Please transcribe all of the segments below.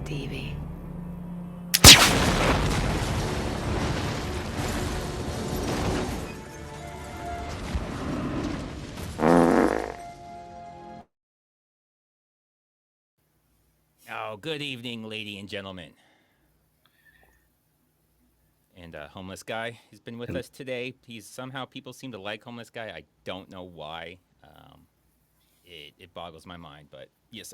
TV. Oh, good evening, lady and gentlemen. And homeless guy has been with us today. Somehow people seem to like homeless guy. I don't know why. It boggles my mind, but yes,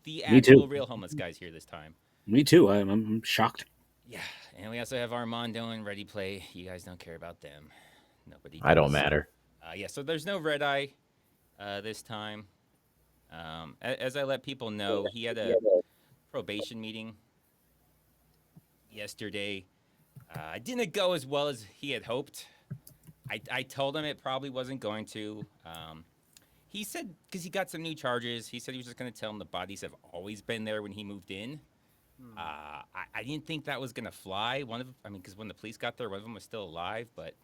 the Me too. actual real homeless guy's here this time. Me too. I'm shocked. Yeah, and we also have Armando and Ready Play. You guys don't care about them. Nobody does. I don't matter. Yeah, so there's no Red Eye this time. As I let people know, he had a probation meeting yesterday. It didn't go as well as he had hoped. I told him it probably wasn't going to. He said, because he got some new charges, he said he was just going to tell him the bodies have always been there when he moved in. I didn't think that was going to fly. Because when the police got there, one of them was still alive. But,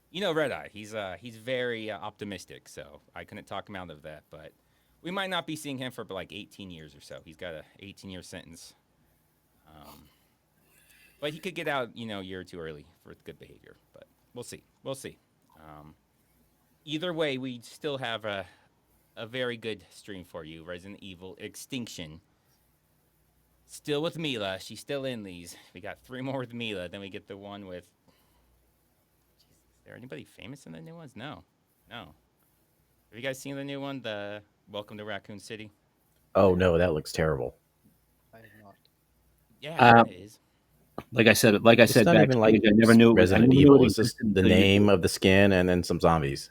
you know, Red Eye, he's very optimistic. So I couldn't talk him out of that. But we might not be seeing him for like 18 years or so. He's got a 18-year sentence. But he could get out, a year or two early for good behavior. But we'll see. Either way, we still have a very good stream for you. Resident Evil Extinction. Still with Milla. She's still in these. We got 3 more with Milla. Then we get the one with... Jeez, is there anybody famous in the new ones? No. Have you guys seen the new one? The Welcome to Raccoon City? Oh, no, that looks terrible. I have not. Yeah, it is. Like I said It's not backstage, even like I never knew Resident I never Evil. knew it It's just existed the until you- name of the skin and then some zombies.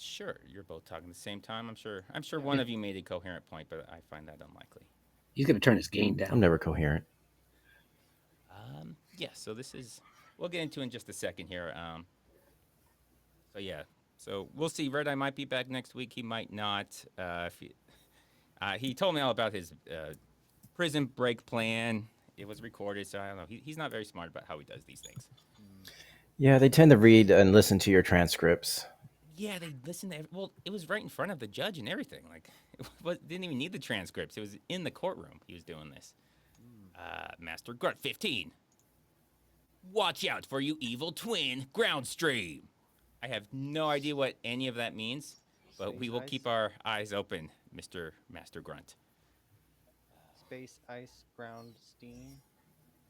Sure, you're both talking at the same time. I'm sure one of you made a coherent point, but I find that unlikely. He's gonna turn his game down. I'm never coherent. Yeah, so this is... We'll get into in just a second here. So we'll see. Red Eye might be back next week. He might not. He told me all about his prison break plan. It was recorded, so I don't know. He's not very smart about how he does these things. Yeah, they tend to read and listen to your transcripts. Yeah, they listen to... Well, it was right in front of the judge and everything. Like, didn't even need the transcripts. It was in the courtroom he was doing this. Master Grunt 15. Watch out for you evil twin ground stream. I have no idea what any of that means, but we will keep our eyes open, Mr. Master Grunt. Space, ice, ground, steam.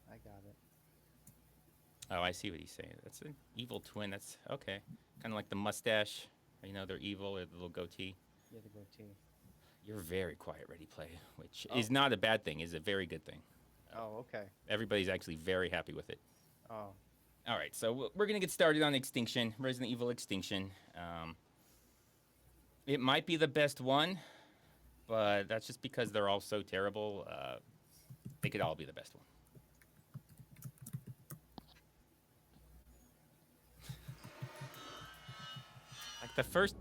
I got it. Oh, I see what he's saying. That's an evil twin. That's okay. Kind of like the mustache. They're evil, or the little goatee. Yeah, the goatee. You're very quiet, Ready Play, which is not a bad thing. Is a very good thing. Oh, okay. Everybody's actually very happy with it. Oh. All right, so we're going to get started on Extinction, Resident Evil Extinction. It might be the best one, but that's just because they're all so terrible. They could all be the best one. Like the first...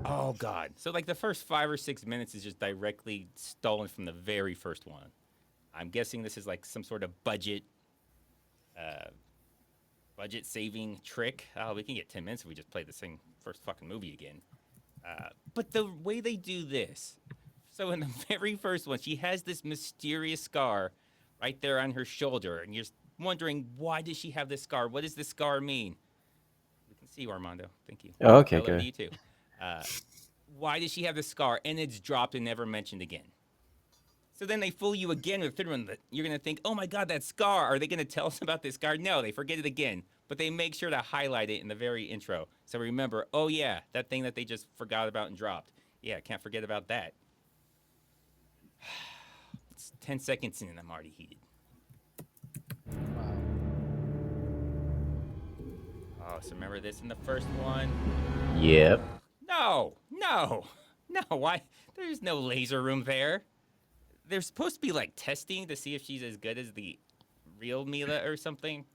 oh, God. So, like, the first 5 or 6 minutes is just directly stolen from the very first one. I'm guessing this is, like, some sort of budget-saving trick. Oh, we can get 10 minutes if we just play the same first fucking movie again. But the way they do this... So, in the very first one, she has this mysterious scar right there on her shoulder, and you're wondering, why does she have this scar? What does this scar mean? See you, Armando. Thank you. Oh, okay, I love good. you too. Why does she have the scar and it's dropped and never mentioned again? So then they fool you again with third one. You're gonna think, oh my God, that scar. Are they gonna tell us about this scar? No, they forget it again. But they make sure to highlight it in the very intro. So remember, oh yeah, that thing that they just forgot about and dropped. Yeah, can't forget about that. It's 10 seconds in and I'm already heated. Wow. Oh, so remember this in the first one? Yep. No. Why? There's no laser room there. They're supposed to be like testing to see if she's as good as the real Milla or something.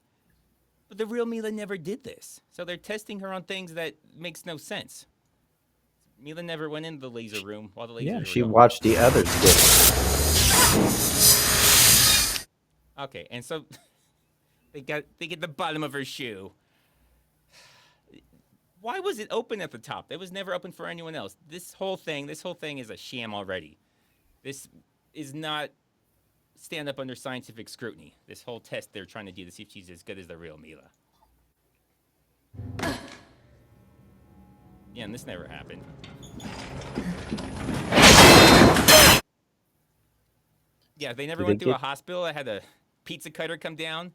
But the real Milla never did this. So they're testing her on things that makes no sense. Milla never went into the laser room while the lasers Yeah, were she going. watched the others do it. Okay, and so they get the bottom of her shoe. Why was it open at the top? It was never open for anyone else. This whole thing is a sham already. This is not stand up under scientific scrutiny. This whole test they're trying to do to see if she's as good as the real Milla. Yeah, and this never happened. Yeah, they never Did went they through a get- hospital that had a pizza cutter come down.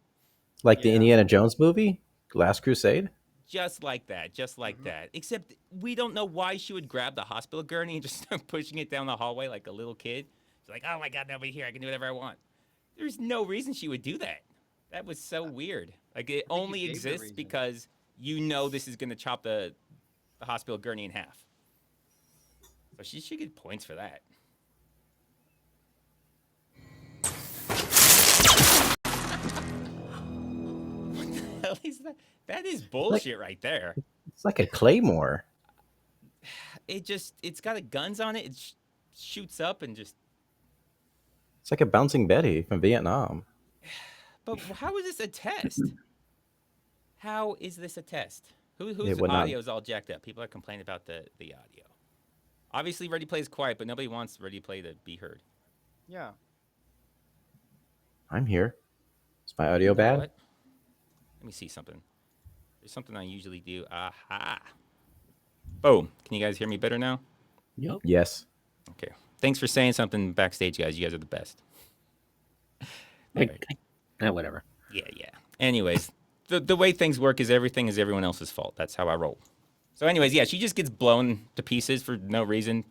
Like the Yeah. Indiana Jones movie, Last Crusade. Just like that, just like that. Except we don't know why she would grab the hospital gurney and just start pushing it down the hallway like a little kid. She's like, oh my God, nobody here. I can do whatever I want. There's no reason she would do that. That was so weird. Like, it you only gave the exists reason. because you know this is going to chop the hospital gurney in half. So she should get points for that. What the hell is that? That is bullshit right there. It's like a claymore. It's got guns on it. It shoots up and just. It's like a bouncing Betty from Vietnam. But how is this a test? How is this a test? Whose It would not- audio is all jacked up? People are complaining about the audio. Obviously, Ready Play is quiet, but nobody wants Ready Play to be heard. Yeah. I'm here. Is my audio You know bad? what? Let me see something. There's something I usually do. Aha. Boom. Can you guys hear me better now? Yep. Yes. Okay. Thanks for saying something backstage, guys. You guys are the best. Alright. Whatever. Yeah. Anyways, the way things work is everything is everyone else's fault. That's how I roll. So anyways, yeah, she just gets blown to pieces for no reason.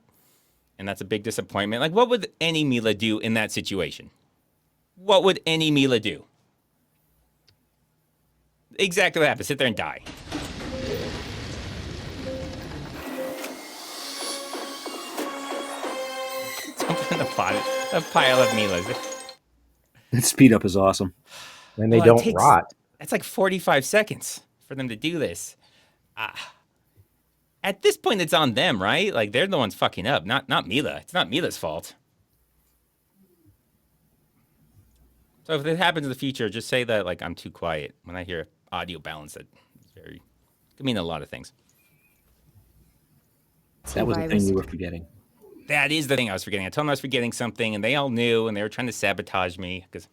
And that's a big disappointment. Like, what would any Milla do in that situation? What would any Milla do? Exactly what happens. Sit there and die. Jump in a pile of Millas. That speed up is awesome. And they Well, it don't takes- rot. That's like 45 seconds for them to do this. At this point, it's on them, right? Like, they're the ones fucking up, not Milla. It's not Milla's fault. So if it happens in the future, just say that, like, I'm too quiet. When I hear audio balance, that could mean a lot of things. That was the thing you were forgetting. That is the thing I was forgetting. I told them I was forgetting something, and they all knew, and they were trying to sabotage me because,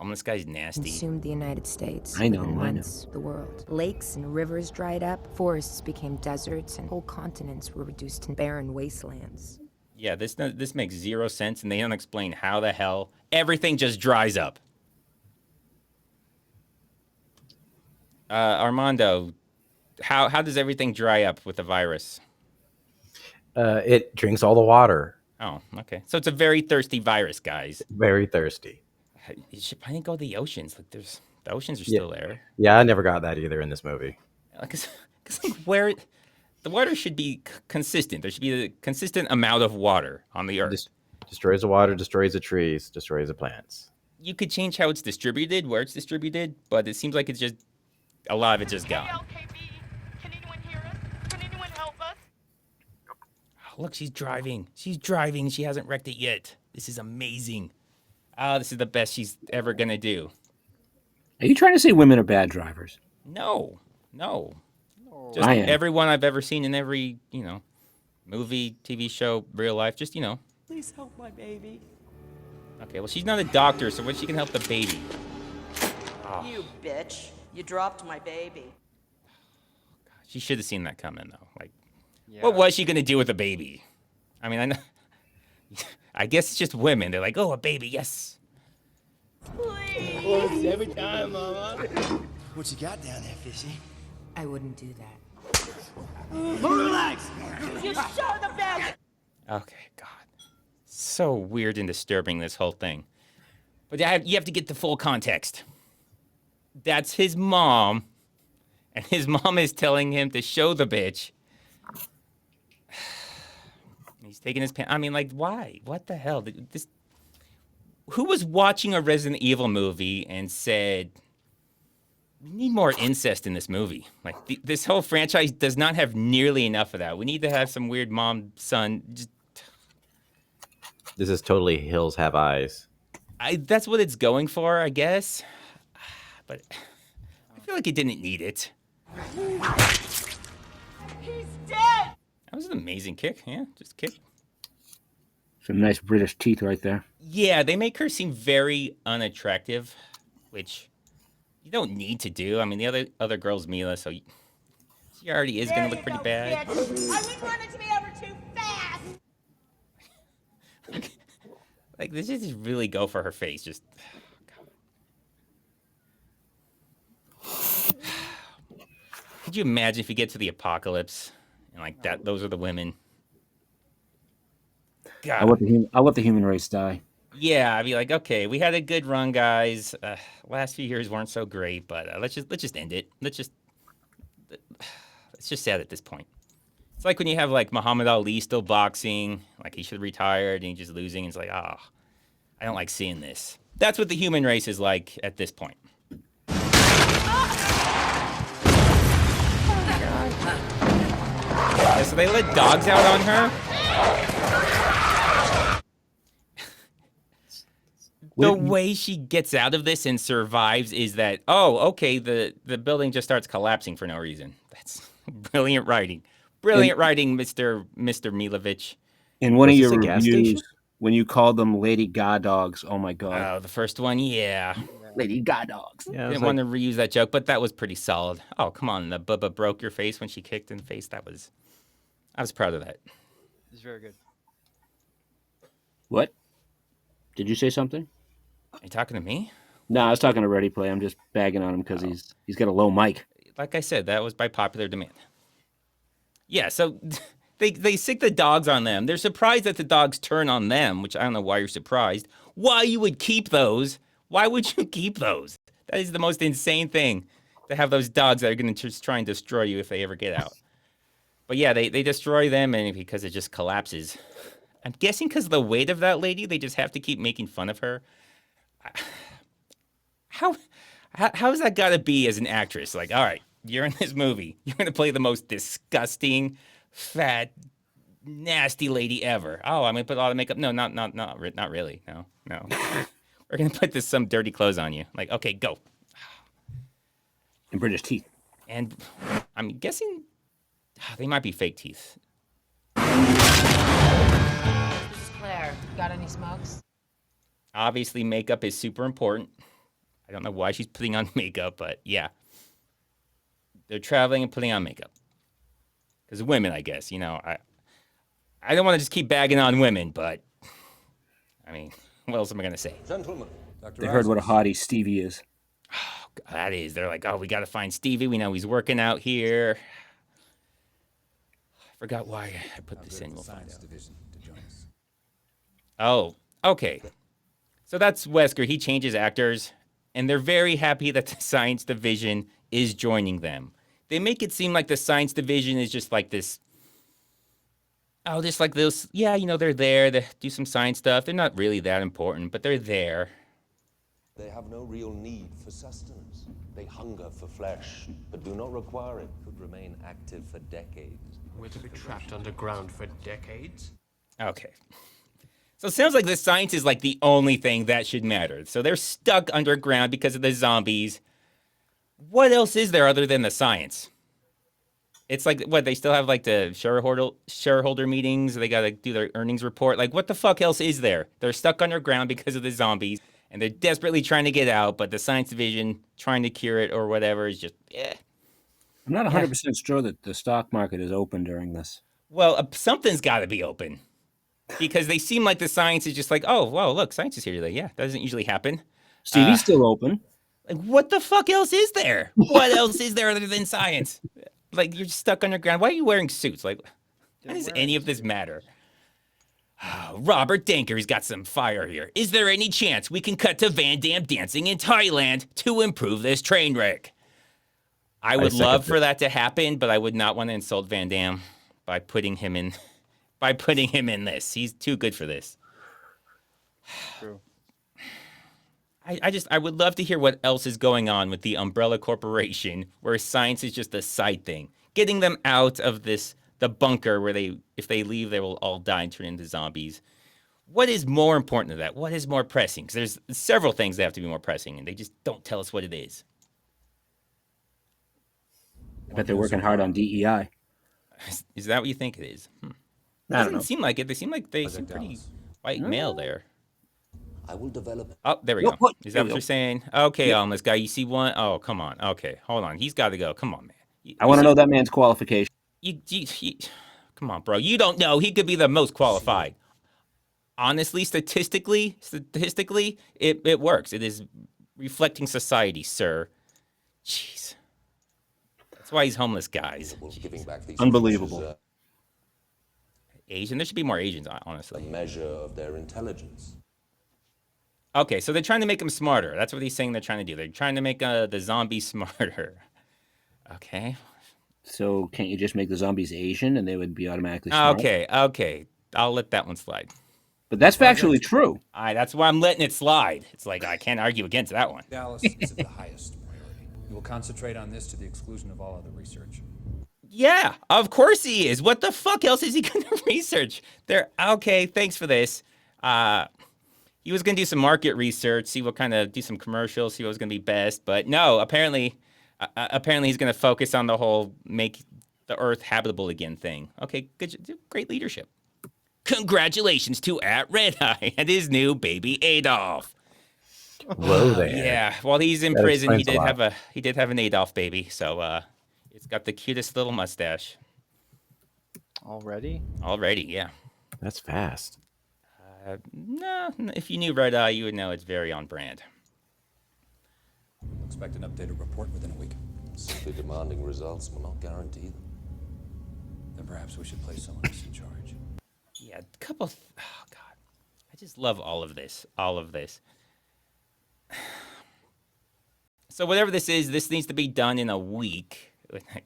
this guy's nasty. Consumed the United States. I know, and I know. once the world. Lakes and rivers dried up, forests became deserts, and whole continents were reduced to barren wastelands. Yeah, this makes zero sense, and they don't explain how the hell everything just dries up. Armando, how does everything dry up with the virus? It drinks all the water. Oh, okay. So it's a very thirsty virus, guys. Very thirsty. You should probably go to the oceans. Like, the oceans are Yeah. still there. Yeah, I never got that either in this movie. Because like, where the water should be consistent. There should be a consistent amount of water on the earth. Destroys the water, destroys the trees, destroys the plants. You could change how it's distributed, where it's distributed, but it seems like it's just a lot of it just gone. LKB. Can anyone hear us? Can anyone help us? Oh, look, she's driving. She's driving. She hasn't wrecked it yet. This is amazing. Oh, this is the best she's ever gonna do. Are you trying to say women are bad drivers? No. No. Just I am. everyone I've ever seen in every, movie, TV show, real life. Just, Please help my baby. Okay, well, she's not a doctor, so what she can help the baby? You bitch. You dropped my baby. She should have seen that coming, though. Like, Yeah. what was she gonna do with a baby? I mean, I know. I guess it's just women. They're like, oh, a baby, yes. Please. Every time, Mama. What you got down there, Fishy? I wouldn't do that. You show the bag. Okay, God. So weird and disturbing, this whole thing. But you have to get the full context. That's his mom, and his mom is telling him to show the bitch. He's taking his pants. I mean, like, why? What the hell? Who was watching a Resident Evil movie and said, we need more incest in this movie? Like, this whole franchise does not have nearly enough of that. We need to have some weird mom-son. This is totally Hills Have Eyes. That's what it's going for, I guess. But I feel like it didn't need it. He's dead. That was an amazing kick. Yeah, just kick. Some nice British teeth right there. Yeah, they make her seem very unattractive, which you don't need to do. I mean, the other girl's Mila, so she already is gonna look pretty bad. I wouldn't want it to be over too fast. Like, they just really go for her face. Just. Could you imagine if you get to the apocalypse and like that? Those are the women. God. I'll let the human race die. Yeah, I'd be like, okay, we had a good run, guys. Last few years weren't so great, but let's just end it. It's just sad at this point. It's like when you have like Muhammad Ali still boxing, like he should have retired and he's just losing. And it's like, I don't like seeing this. That's what the human race is like at this point. Yeah, so they let dogs out on her. The way she gets out of this and survives is that, okay, the building just starts collapsing for no reason. That's brilliant writing. Brilliant writing, Mr. Milovich. In one of Was your this a gas reviews, station? when you called them Lady God dogs, oh my god. Oh, the first one, yeah. Lady God dogs. Yeah, Didn't want to reuse that joke, but that was pretty solid. Oh, come on, the Bubba broke your face when she kicked in the face. I was proud of that. It's very good. What? Did you say something? Are you talking to me? No, I was talking to Ready Play. I'm just bagging on him because he's got a low mic. Like I said, that was by popular demand. Yeah, so they sick the dogs on them. They're surprised that the dogs turn on them, which I don't know why you're surprised. Why you would keep those? Why would you keep those? That is the most insane thing, to have those dogs that are going to just try and destroy you if they ever get out. But yeah, they destroy them and because it just collapses. I'm guessing because of the weight of that lady, they just have to keep making fun of her. How's that got to be as an actress? Like, all right, you're in this movie. You're going to play the most disgusting, fat, nasty lady ever. Oh, I'm going to put all the makeup. No, not really. No. We're going to put some dirty clothes on you. Like, okay, go. And British teeth. And I'm guessing they might be fake teeth. This is Claire. Got any smokes? Obviously, makeup is super important. I don't know why she's putting on makeup, but yeah. They're traveling and putting on makeup. Because women, I guess, I don't want to just keep bagging on women, but I mean, what else am I going to say? Gentlemen, Dr. They heard what a hottie Stevie is. Oh, God, that is. They're like, we got to find Stevie. We know he's working out here. I forgot why I put this in. We'll find out. Oh, okay. So that's Wesker. He changes actors, and they're very happy that the science division is joining them. They make it seem like the science division is just like this. Oh, just like this. Yeah, they're there to do some science stuff. They're not really that important, but they're there. They have no real need for sustenance. They hunger for flesh, but do not require it. Could remain active for decades. We're to be trapped underground for decades? Okay. So it sounds like the science is like the only thing that should matter. So they're stuck underground because of the zombies. What else is there other than the science? It's like, what, they still have like the shareholder meetings. They got to do their earnings report. Like, what the fuck else is there? They're stuck underground because of the zombies, and they're desperately trying to get out, but the science division trying to cure it or whatever is just, I'm not 100% sure that the stock market is open during this. Well, something's got to be open. Because they seem like the science is just like, oh, whoa, look, science is here today. Yeah, that doesn't usually happen. Stevie's still open. Like, what the fuck else is there? What else is there other than science? Like, you're stuck underground. Why are you wearing suits? Like, how does any of this matter? Robert Danker's got some fire here. Is there any chance we can cut to Van Damme dancing in Thailand to improve this train wreck? I would love for that to happen, but I would not want to insult Van Damme by putting him in this. He's too good for this. True. I would love to hear what else is going on with the Umbrella Corporation, where science is just a side thing. Getting them out of the bunker where if they leave, they will all die and turn into zombies. What is more important than that? What is more pressing? Because there's several things that have to be more pressing, and they just don't tell us what it is. I bet they're working hard on DEI. Is that what you think it is? I don't know. Doesn't seem like it. They seem pretty white male there. I will develop. Oh, there we No, go. what? Is There that we what go. you're saying? Okay, Yep. homeless guy. You see one? Oh, come on. Okay, hold on. He's got to go. Come on, man. I want to know that man's qualification. Come on, bro. You don't know. He could be the most qualified. Honestly, statistically, it works. It is reflecting society, sir. Jeez. That's why he's homeless, guys. Giving back these Unbelievable. creatures Asian. There should be more Asians, a honestly. measure of their intelligence. Okay, so they're trying to make them smarter. That's what he's saying they're trying to do. They're trying to make the zombies smarter. Okay. So can't you just make the zombies Asian and they would be automatically smart? Okay. I'll let that one slide. But that's factually true. That's why I'm letting it slide. It's like I can't argue against that one. Dallas is of the highest priority. We will concentrate on this to the exclusion of all other research. Yeah, of course he is. What the fuck else is he gonna research? Okay, thanks for this. He was gonna do some market research, see what kind of do some commercials, see what was gonna be best. But no, apparently he's gonna focus on the whole make the Earth habitable again thing. Okay, great leadership. Congratulations to @RedEye and his new baby Adolf. Whoa there. Yeah, while he's in That prison, he explains a lot. did have an Adolf baby. So it's got the cutest little mustache. Already? Already, yeah. That's fast. No, if you knew RedEye, you would know it's very on brand. We'll expect an updated report within a week. Simply demanding results will not guarantee them. Then perhaps we should place someone else in charge. Yeah, oh God. I just love all of this. All of this. So whatever this is, this needs to be done in a week.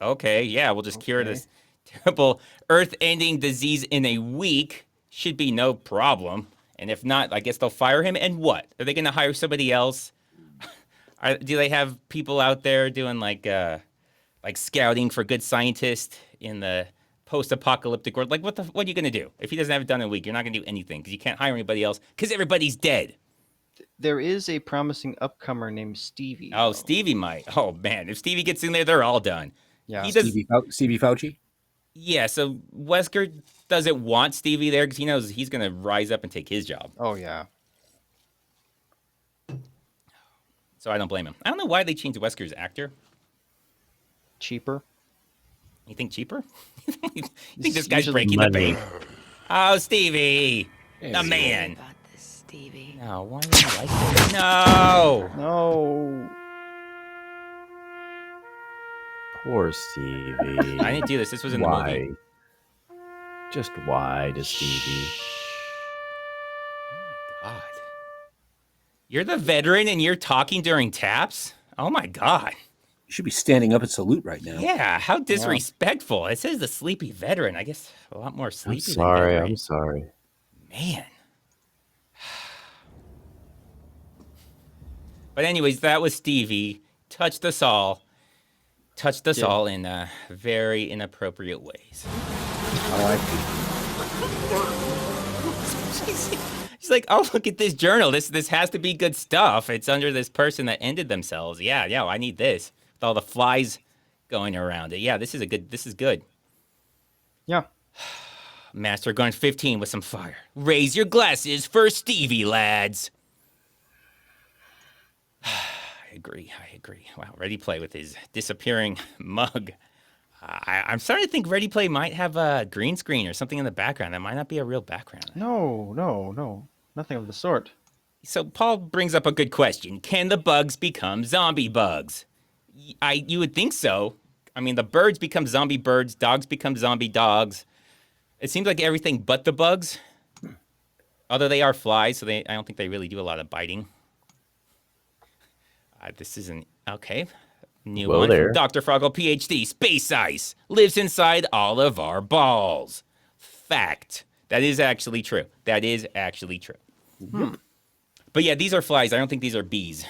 Okay, yeah, we'll just cure this terrible Earth-ending disease in a week. Should be no problem. And if not, I guess they'll fire him. And what? Are they going to hire somebody else? Do they have people out there doing like scouting for good scientists in the post-apocalyptic world? Like, what are you going to do? If he doesn't have it done in a week, you're not going to do anything because you can't hire anybody else because everybody's dead. There is a promising upcomer named Stevie. Oh, though. Stevie might. Oh, man. If Stevie gets in there, they're all done. Yeah. He does, Stevie Fauci? yeah, so Wesker doesn't want Stevie there because he knows he's going to rise up and take his job. Oh, yeah. So I don't blame him. I don't know why they changed Wesker's actor. Cheaper. You think cheaper? You think this guy's Usually breaking the money. bank? Oh, Stevie. There The we man. About this, Stevie. No, why would you like this? No. No. Poor Stevie. I didn't do this. This was in the Why? movie. Just why to Stevie? Oh, my God. You're the veteran and you're talking during taps? Oh, my God. You should be standing up and salute right now. Yeah, how disrespectful. It says the sleepy veteran. I guess a lot more I'm sleepy than sorry. veteran. I'm sorry. Man. But anyways, that was Stevie. Touched us all. Touched us all in very inappropriate ways. I like it. She's like, oh, look at this journal. This has to be good stuff. It's under this person that ended themselves. Yeah, I need this. With all the flies going around it. Yeah, this is good. Yeah. Master Gun 15 with some fire. Raise your glasses for Stevie, lads. I agree. Wow, Ready Play with his disappearing mug. I'm starting to think Ready Play might have a green screen or something in the background. That might not be a real background. No. Nothing of the sort. So Paul brings up a good question. Can the bugs become zombie bugs? You would think so. I mean, the birds become zombie birds. Dogs become zombie dogs. It seems like everything but the bugs. Although they are flies, so I don't think they really do a lot of biting. This isn't... Okay. New Whoa one there. from Dr. Froggle, PhD. Space ice lives inside all of our balls. Fact. That is actually true. But yeah, these are flies. I don't think these are bees.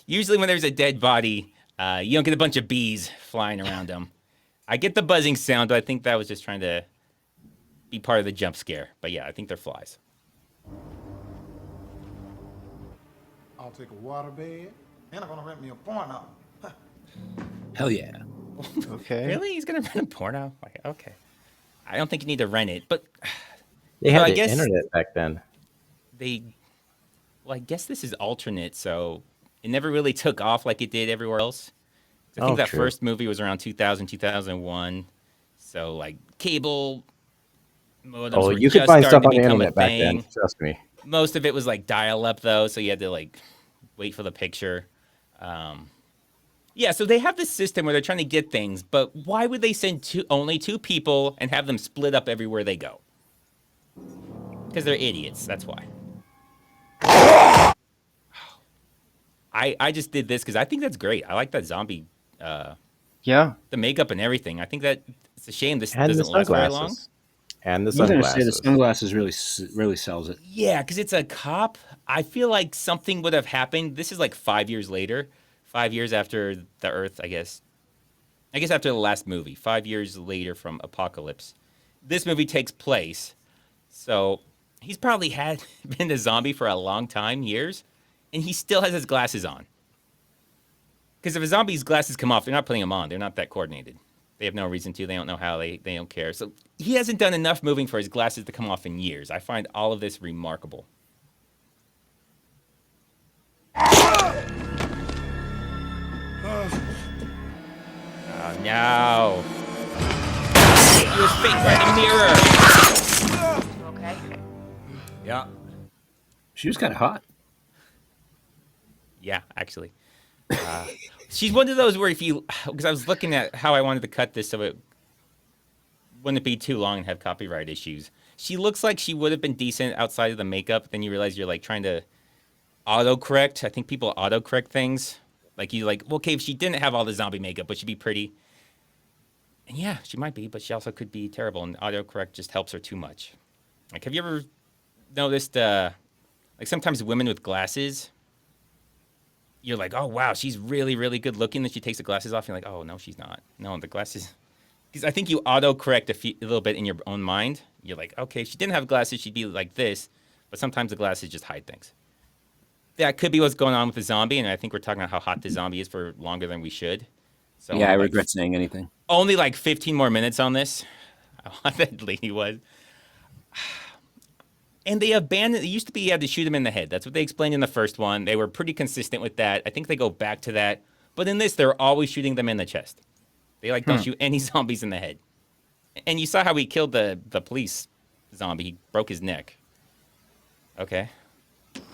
Usually when there's a dead body, you don't get a bunch of bees flying around them. I get the buzzing sound, but I think that was just trying to be part of the jump scare. But yeah, I think they're flies. I'll take a water bed, and I'm gonna rent me a porno. Hell yeah. Okay. Really? He's going to rent a porno? Like, okay. I don't think you need to rent it, but They So had I the guess internet back then. well, I guess this is alternate, so it never really took off like it did everywhere else. I think Oh, that true. first movie was around 2000, 2001. So like cable modems Oh, were you could just find starting stuff to on the become a internet back then. thing. Trust me. Most of it was like dial up though, so you had to like wait for the picture. Yeah, so they have this system where they're trying to get things, but why would they send only two people and have them split up everywhere they go? Because they're idiots. That's why. I just did this because I think that's great. I like that zombie, Yeah. the makeup and everything. I think that it's a shame this And the doesn't last very long. sunglasses. And the I'm going to say the sunglasses. sunglasses really sells it. Yeah, because it's a cop. I feel like something would have happened. This is like 5 years later, 5 years after the Earth, I guess. I guess after the last movie, 5 years later from Apocalypse. This movie takes place. So he's probably been a zombie for a long time, years, and he still has his glasses on. Because if a zombie's glasses come off, they're not putting them on. They're not that coordinated. They have no reason to. They don't know how. They don't care. So he hasn't done enough moving for his glasses to come off in years. I find all of this remarkable. Oh, no. He was faked by the mirror. Okay. Yeah. She was kind of hot. Yeah, actually. She's one of those where because I was looking at how I wanted to cut this so it wouldn't be too long and have copyright issues. She looks like she would have been decent outside of the makeup. Then you realize you're like trying to autocorrect. I think people autocorrect things. Like you like, well, okay, if she didn't have all the zombie makeup, but she'd be pretty. And yeah, she might be, but she also could be terrible. And autocorrect just helps her too much. Like, have you ever noticed, like sometimes women with glasses, you're like, oh, wow, she's really, really good looking. Then she takes the glasses off. You're like, oh, no, she's not. No, the glasses. Because I think you autocorrect a little bit in your own mind. You're like, okay, if she didn't have glasses, she'd be like this. But sometimes the glasses just hide things. That could be what's going on with the zombie. And I think we're talking about how hot the zombie is for longer than we should. So Yeah, I regret saying anything. Only like 15 more minutes on this. How hot that lady was. And they abandoned. It used to be you had to shoot him in the head. That's what they explained in the first one. They were pretty consistent with that. I think they go back to that. But in this, they're always shooting them in the chest. They like don't shoot any zombies in the head. And you saw how he killed the police zombie. He broke his neck. Okay.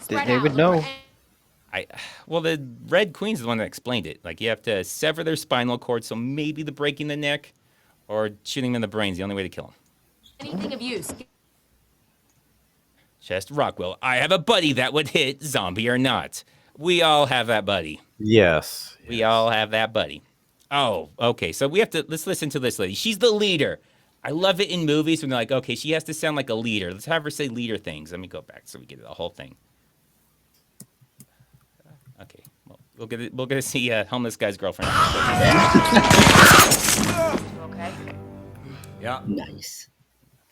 They would know. Well, the Red Queen's the one that explained it. Like you have to sever their spinal cord, so maybe the breaking the neck or shooting them in the brain's the only way to kill them. Anything of use. Chest Rockwell. I have a buddy that would hit, zombie or not. We all have that buddy. Yes. We all have that buddy. Oh, okay. So let's listen to this lady. She's the leader. I love it in movies when they're like, okay, she has to sound like a leader. Let's have her say leader things. Let me go back so we get the whole thing. Okay. Well, we'll get to see homeless guy's girlfriend. Okay. Yeah. Nice.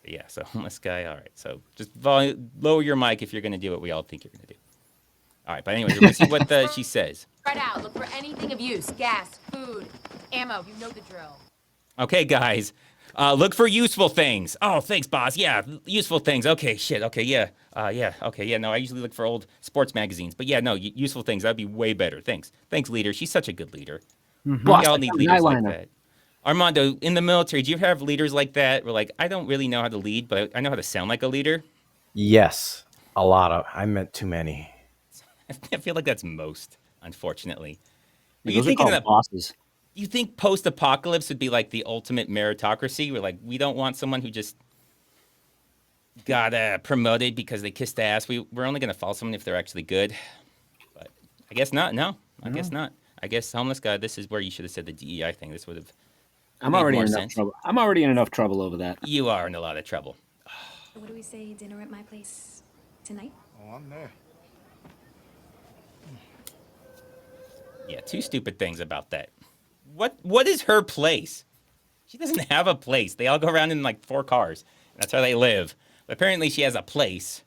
Yeah, so homeless guy. All right. So just lower your mic if you're going to do what we all think you're going to do. All right. But anyways, we're going to see what she says. Spread out. Look for anything of use. Gas, food, ammo. You know the drill. Okay, guys. Look for useful things. Oh, thanks, boss. Yeah, useful things. Okay, shit. Okay, yeah. Yeah, okay, yeah. No, I usually look for old sports magazines. But yeah, no, useful things. That'd be way better. Thanks. Thanks, leader. She's such a good leader. Mm-hmm. We all need leaders like that. Armando, in the military, do you ever have leaders like that? Where like, I don't really know how to lead, but I know how to sound like a leader? Yes. A lot of. I meant too many. I feel like that's most, unfortunately. Are Those are called bosses. You think post-apocalypse would be like the ultimate meritocracy? Where like, we don't want someone who just got promoted because they kissed ass. We're only going to follow someone if they're actually good. But I guess not. No, I guess not. I guess homeless guy, this is where you should have said the DEI thing. This would have I'm already in enough trouble. I'm already in enough trouble over that. You are in a lot of trouble. What do we say, dinner at my place tonight? Oh, I'm there. Yeah, two stupid things about that. What is her place? She doesn't have a place. They all go around in like 4 cars. That's how they live. But apparently she has a place.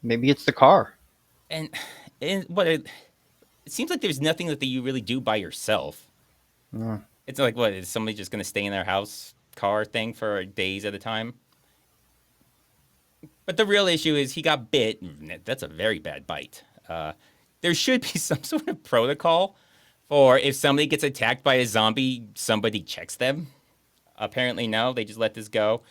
Maybe it's the car. And what it seems like there's nothing that you really do by yourself. It's like, what, is somebody just going to stay in their house car thing for days at a time? But the real issue is he got bit. That's a very bad bite. There should be some sort of protocol for if somebody gets attacked by a zombie, somebody checks them. Apparently, no. They just let this go.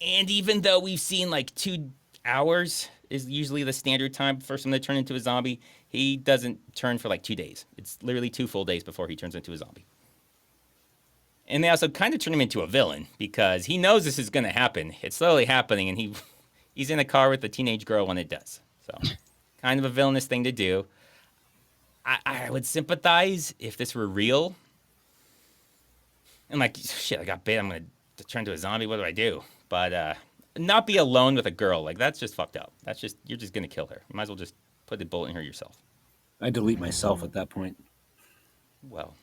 And even though we've seen like 2 hours is usually the standard time for someone to turn into a zombie, he doesn't turn for like 2 days. It's literally 2 full days before he turns into a zombie. And they also kind of turn him into a villain because he knows this is going to happen. It's slowly happening, and he's in a car with a teenage girl when it does. So, kind of a villainous thing to do. I would sympathize if this were real. And like, shit, I got bit. I'm going to turn into a zombie. What do I do? But not be alone with a girl. Like, that's just fucked up. That's just, you're just going to kill her. You might as well just put the bullet in her yourself. I delete myself at that point. Well,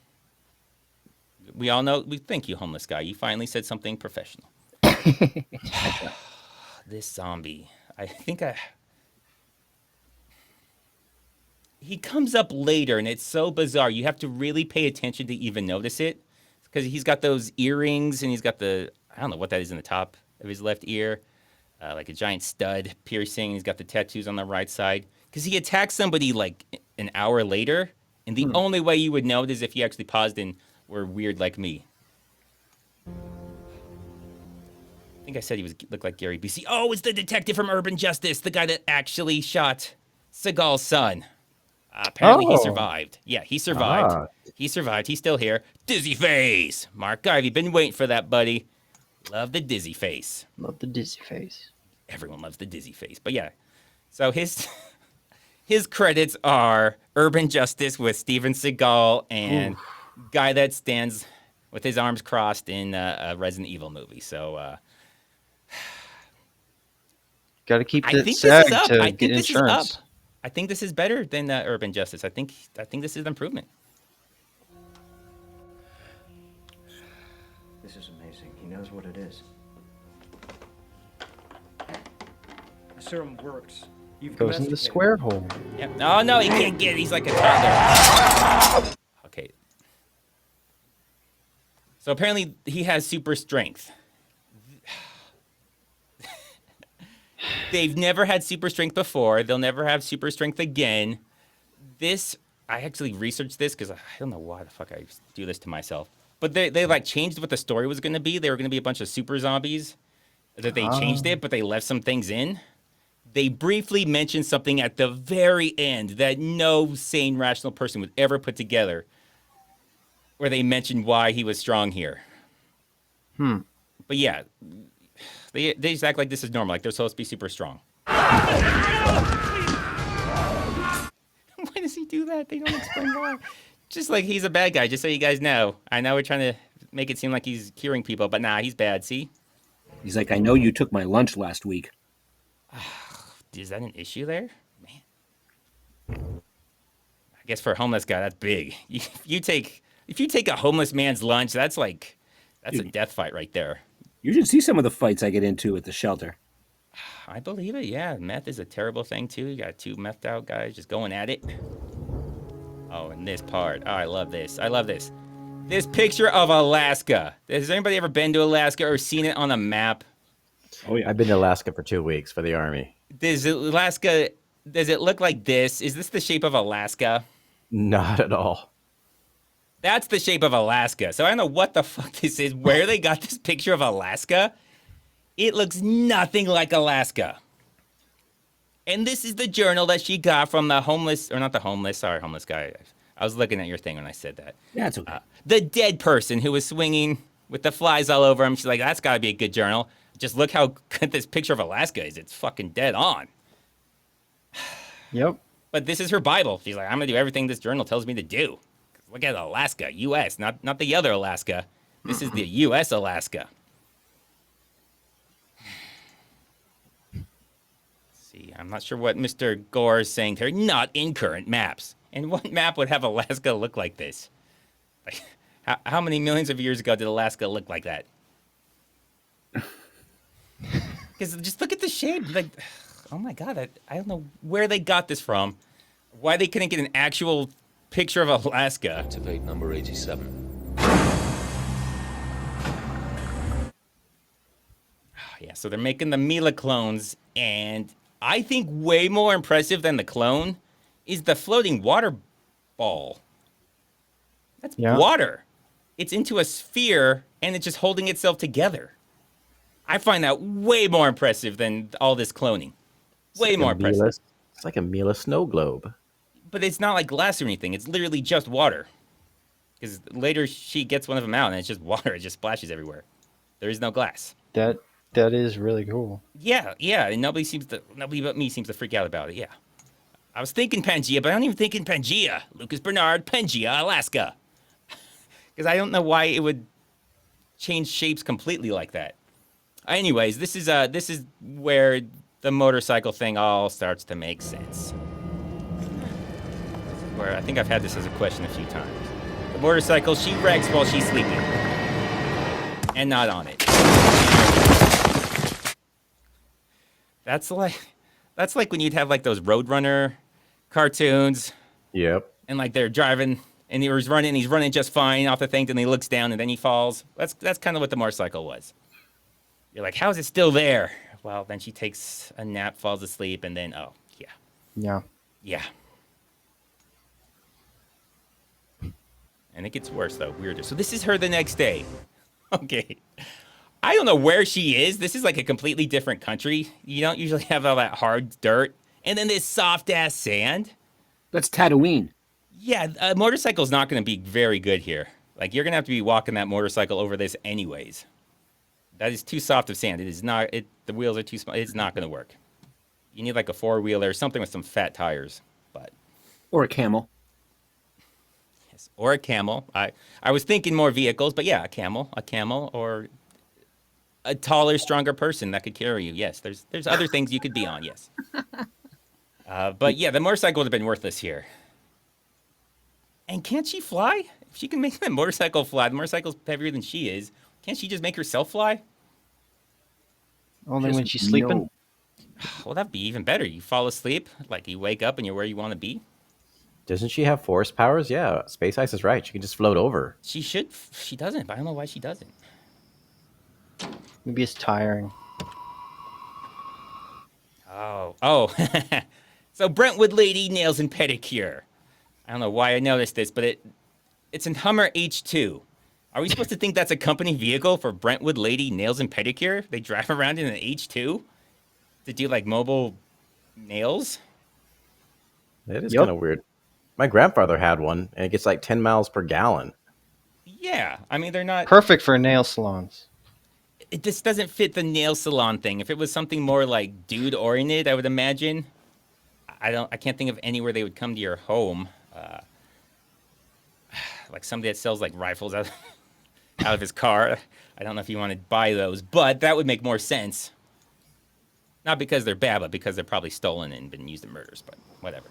we all know. Thank you, homeless guy. You finally said something professional. This zombie. He comes up later, and it's so bizarre. You have to really pay attention to even notice it. Because he's got those earrings, and he's got I don't know what that is in the top of his left ear. Like a giant stud piercing. He's got the tattoos on the right side. Because he attacked somebody like an hour later, and the only way you would know it is if you actually paused and were weird like me. I think I said he looked like Gary Busey. Oh, it's the detective from Urban Justice, the guy that actually shot Seagal's son. Apparently he survived. Yeah, he survived. He survived. He's still here. Dizzy face. Mark Guy, have you been waiting for that, buddy? Love the dizzy face. Love the dizzy face. Everyone loves the dizzy face. But yeah, so his credits are Urban Justice with Steven Seagal and guy that stands with his arms crossed in a Resident Evil movie. So got to keep I it think SAG this is up. to I think get this insurance. is up. I think this is better than Urban Justice. I think this is an improvement. This is amazing. He knows what it is. The serum works. You've Goes in the square hole. Yep. Oh no, he can't get it. He's like a toddler. Okay. So apparently he has super strength. They've never had super strength before. They'll never have super strength again. I actually researched this because I don't know why the fuck I do this to myself. But they like changed what the story was going to be. They were going to be a bunch of super zombies. That they changed it, but they left some things in. They briefly mentioned something at the very end that no sane, rational person would ever put together. Where they mentioned why he was strong here. But yeah, they just act like this is normal. Like they're supposed to be super strong. Why does he do that? They don't explain why. Just like he's a bad guy, just so you guys know. I know we're trying to make it seem like he's curing people, but nah, he's bad, see? He's like, I know you took my lunch last week. Is that an issue there? Man. I guess for a homeless guy, that's big. If you take a homeless man's lunch, that's a death fight right there. You should see some of the fights I get into at the shelter. I believe it, yeah. Meth is a terrible thing, too. You got 2 methed out guys just going at it. Oh, and this part. Oh, I love this. I love this. This picture of Alaska. Has anybody ever been to Alaska or seen it on a map? Oh, yeah. I've been to Alaska for 2 weeks for the Army. Does it look like this? Is this the shape of Alaska? Not at all. That's the shape of Alaska. So I don't know what the fuck this is, where they got this picture of Alaska. It looks nothing like Alaska. And this is the journal that she got from the homeless, or not the homeless, sorry, homeless guy. I was looking at your thing when I said that. Yeah, it's okay. The dead person who was swinging with the flies all over him. She's like, that's got to be a good journal. Just look how good this picture of Alaska is. It's fucking dead on. Yep. But this is her Bible. She's like, I'm going to do everything this journal tells me to do. Look at Alaska, U.S., not the other Alaska. This is the U.S. Alaska. See, I'm not sure what Mr. Gore is saying here. Not in current maps. And what map would have Alaska look like this? Like, how many millions of years ago did Alaska look like that? Because just look at the shape. Like, oh my God, I don't know where they got this from. Why they couldn't get an actual picture of Alaska. Activate number 87. Yeah, so they're making the Milla clones, and I think way more impressive than the clone is the floating water ball. That's water. It's into a sphere, and it's just holding itself together. I find that way more impressive than all this cloning. Way more impressive. It's like a Milla snow globe. But it's not like glass or anything. It's literally just water. Because later she gets one of them out, and it's just water. It just splashes everywhere. There is no glass. That is really cool. Yeah, and nobody but me seems to freak out about it. Yeah, I was thinking Pangea, but I don't even think in Pangea. Lucas Bernard, Pangea, Alaska. Because I don't know why it would change shapes completely like that. Anyways, this is where the motorcycle thing all starts to make sense. Where I think I've had this as a question a few times. The motorcycle she wrecks while she's sleeping, and not on it. That's like when you'd have like those Roadrunner cartoons. Yep. And like they're driving and he's running just fine off the thing, then he looks down and then he falls. That's kind of what the motorcycle was. You're like, how is it still there? Well, then she takes a nap, falls asleep, and then yeah. And it gets worse though, weirder. So this is her the next day. Okay. I don't know where she is. This is like a completely different country. You don't usually have all that hard dirt. And then this soft-ass sand. That's Tatooine. Yeah, a motorcycle's not going to be very good here. Like, you're going to have to be walking that motorcycle over this anyways. That is too soft of sand. It is not, the wheels are too small. It's not going to work. You need like a four-wheeler, something with some fat tires. Or a camel. Yes, or a camel. I was thinking more vehicles, but yeah, a camel, or a taller, stronger person that could carry you. Yes, there's other things you could be on. Yes, but yeah, the motorcycle would have been worthless here. And can't she fly? If she can make the motorcycle fly, the motorcycle's heavier than she is. Can't she just make herself fly? Only when she's sleeping. No. Well, that'd be even better. You fall asleep, like you wake up and you're where you want to be. Doesn't she have force powers? Yeah, Space Ice is right. She can just float over. She should. She doesn't, but I don't know why she doesn't. Maybe it's tiring. Oh. So Brentwood Lady Nails and Pedicure. I don't know why I noticed this, but it's in Hummer H2. Are we supposed to think that's a company vehicle for Brentwood Lady Nails and Pedicure? They drive around in an H2 to do like mobile nails? It is kind of weird. My grandfather had one, and it gets like 10 miles per gallon. Yeah, I mean, they're not... Perfect for nail salons. This doesn't fit the nail salon thing. If it was something more like dude-oriented, I would imagine. I can't think of anywhere they would come to your home. Like somebody that sells like rifles out of his car. I don't know if you want to buy those, but that would make more sense. Not because they're bad, but because they're probably stolen and been used in murders, but whatever.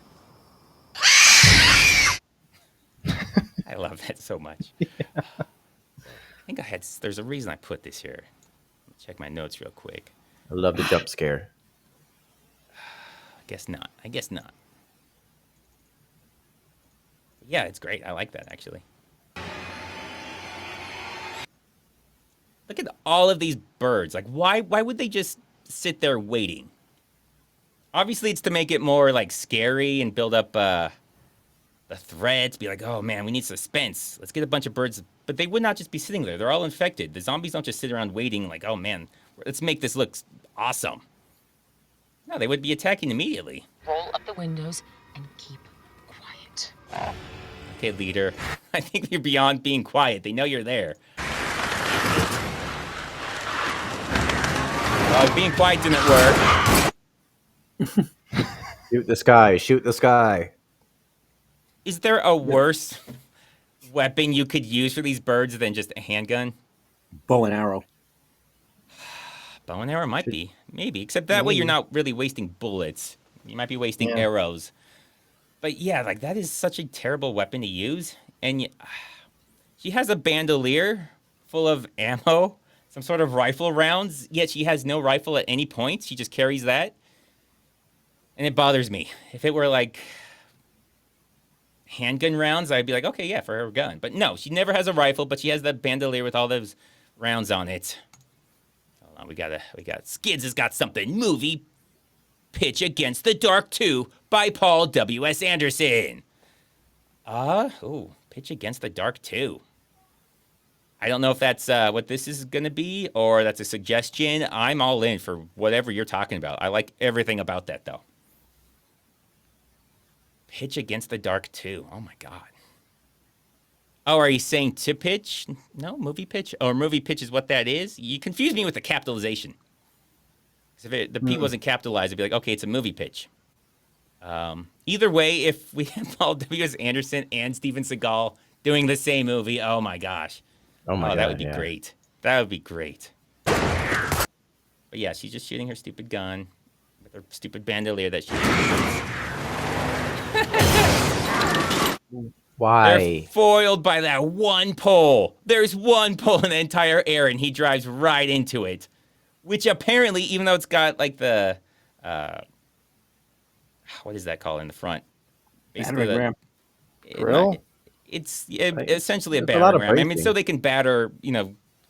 I love that so much. Yeah. I think there's a reason I put this here. Check my notes real quick. I love the jump scare. I guess not. Yeah, it's great. I like that, actually. Look at all of these birds. Like, why would they just sit there waiting? Obviously, it's to make it more, like, scary and build up the threats. Be like, oh, man, we need suspense. Let's get a bunch of birds. But they would not just be sitting there. They're all infected. The zombies don't just sit around waiting like, oh, man, let's make this look awesome. No, they would be attacking immediately. Roll up the windows and keep quiet. Okay, leader. I think you're beyond being quiet. They know you're there. Oh, being quiet didn't work. Shoot the sky. Shoot the sky. Is there a worse weapon you could use for these birds than just a handgun? Bow and arrow. Bow and arrow might be. Maybe. Except that way you're not really wasting bullets. You might be wasting arrows. But yeah, like that is such a terrible weapon to use. And she has a bandolier full of ammo, some sort of rifle rounds, yet she has no rifle at any point. She just carries that. And it bothers me. If it were like handgun rounds, I'd be like, okay, yeah, for her gun. But no, she never has a rifle, but she has that bandolier with all those rounds on it. Hold on, We got Skids has got something. Movie Pitch Against the Dark 2 by Paul W.S. Anderson. Pitch Against the Dark 2. I don't know if that's what this is going to be or that's a suggestion. I'm all in for whatever you're talking about. I like everything about that, though. Pitch Against the Dark 2. Oh, my God. Oh, are you saying to pitch? No, movie pitch? Or movie pitch is what that is? You confuse me with the capitalization. If the P wasn't capitalized, it'd be like, okay, it's a movie pitch. Either way, if we have Paul W.S. Anderson and Steven Seagal doing the same movie, oh my gosh. Oh my God, that would be great. That would be great. But yeah, she's just shooting her stupid gun with her stupid bandolier that she Why? They're foiled by that one pole. There's one pole in the entire air, and he drives right into it. Which apparently, even though it's got like the, what is that called in the front? Battering ram. Grill? It's essentially a There's a lot battering of ram. I mean, bracing. so they can batter,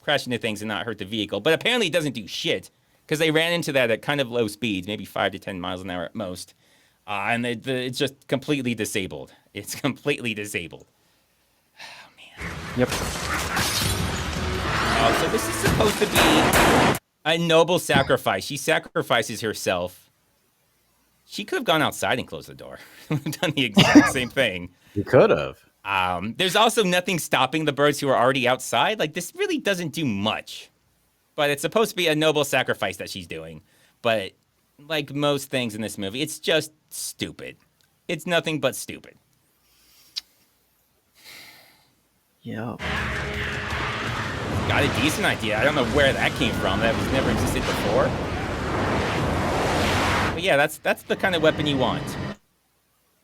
crash into things and not hurt the vehicle. But apparently it doesn't do shit because they ran into that at kind of low speeds, maybe 5 to 10 miles an hour at most. And it's just completely disabled. It's completely disabled. Oh, man. Yep. Oh, so this is supposed to be a noble sacrifice. She sacrifices herself. She could have gone outside and closed the door. Done the exact same thing. You could have. There's also nothing stopping the birds who are already outside. Like, this really doesn't do much. But it's supposed to be a noble sacrifice that she's doing. But like most things in this movie, it's just stupid. It's nothing but stupid. Yeah. Got a decent idea. I don't know where that came from. That was never existed before. But yeah, that's the kind of weapon you want.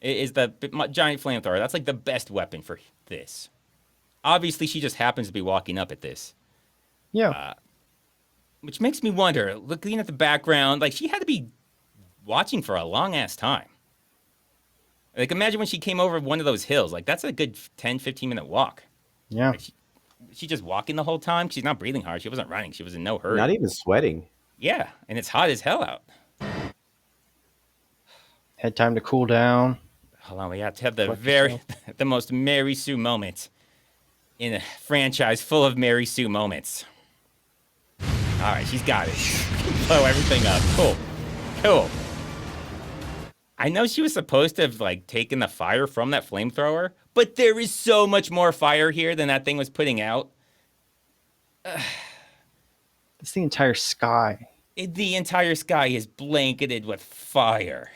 Is the giant flamethrower. That's like the best weapon for this. Obviously, she just happens to be walking up at this. Yeah. Which makes me wonder, looking at the background, like she had to be watching for a long ass time. Like imagine when she came over one of those hills. Like that's a good 10, 15-minute walk. Yeah. Like she just walking the whole time? She's not breathing hard. She wasn't running. She was in no hurry. Not even sweating. Yeah, and it's hot as hell out. Had time to cool down. Hold on, we have to have the most Mary Sue moment in a franchise full of Mary Sue moments. All right, she's got it. Blow everything up. Cool. I know she was supposed to have like taken the fire from that flamethrower, but there is so much more fire here than that thing was putting out. It's the entire sky. The entire sky is blanketed with fire.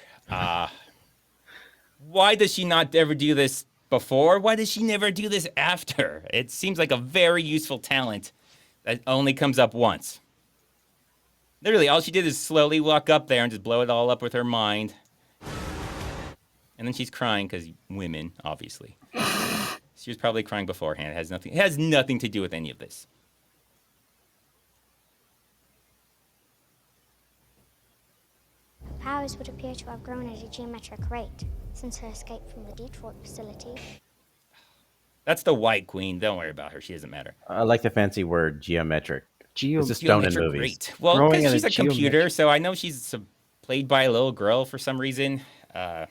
Why does she not ever do this before? Why does she never do this after? It seems like a very useful talent that only comes up once. Literally, all she did is slowly walk up there and just blow it all up with her mind. And then she's crying because women, obviously. She was probably crying beforehand. It has nothing to do with any of this. Powers would appear to have grown at a geometric rate since her escape from the Detroit facility. That's the White Queen. Don't worry about her. She doesn't matter. I like the fancy word geometric. It's just thrown in movies. Great. Well, because she's a computer, so I know she's played by a little girl for some reason. I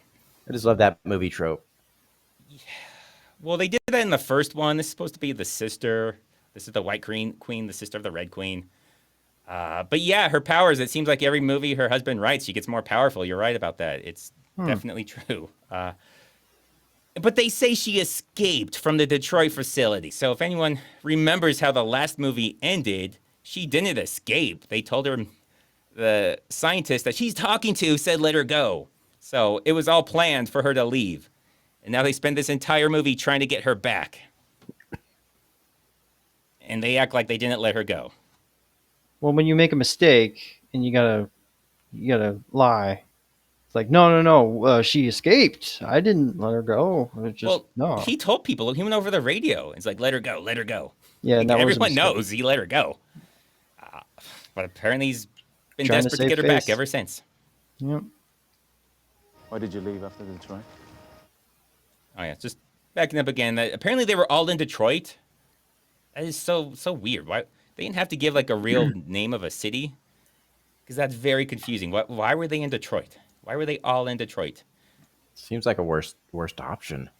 just love that movie trope. Well, they did that in the first one. This is supposed to be the sister. This is the White Queen, the sister of the Red Queen. But yeah, her powers, it seems like every movie her husband writes, she gets more powerful. You're right about that. It's definitely true. But they say she escaped from the Detroit facility. So if anyone remembers how the last movie ended, she didn't escape. They told her, the scientist that she's talking to said let her go. So it was all planned for her to leave. And now they spend this entire movie trying to get her back. And they act like they didn't let her go. Well, when you make a mistake and you gotta lie, it's like no, she escaped. I didn't let her go. No. He told people. He went over the radio. It's like let her go, let her go. Yeah, like, everyone knows he let her go. But apparently he's been desperate to get her back ever since. Yep. Why did you leave after Detroit? Oh yeah, just backing up again. Apparently they were all in Detroit. That is so weird. Why They didn't have to give like a real name of a city, because that's very confusing. Why were they in Detroit? Why were they all in Detroit? Seems like a worst option.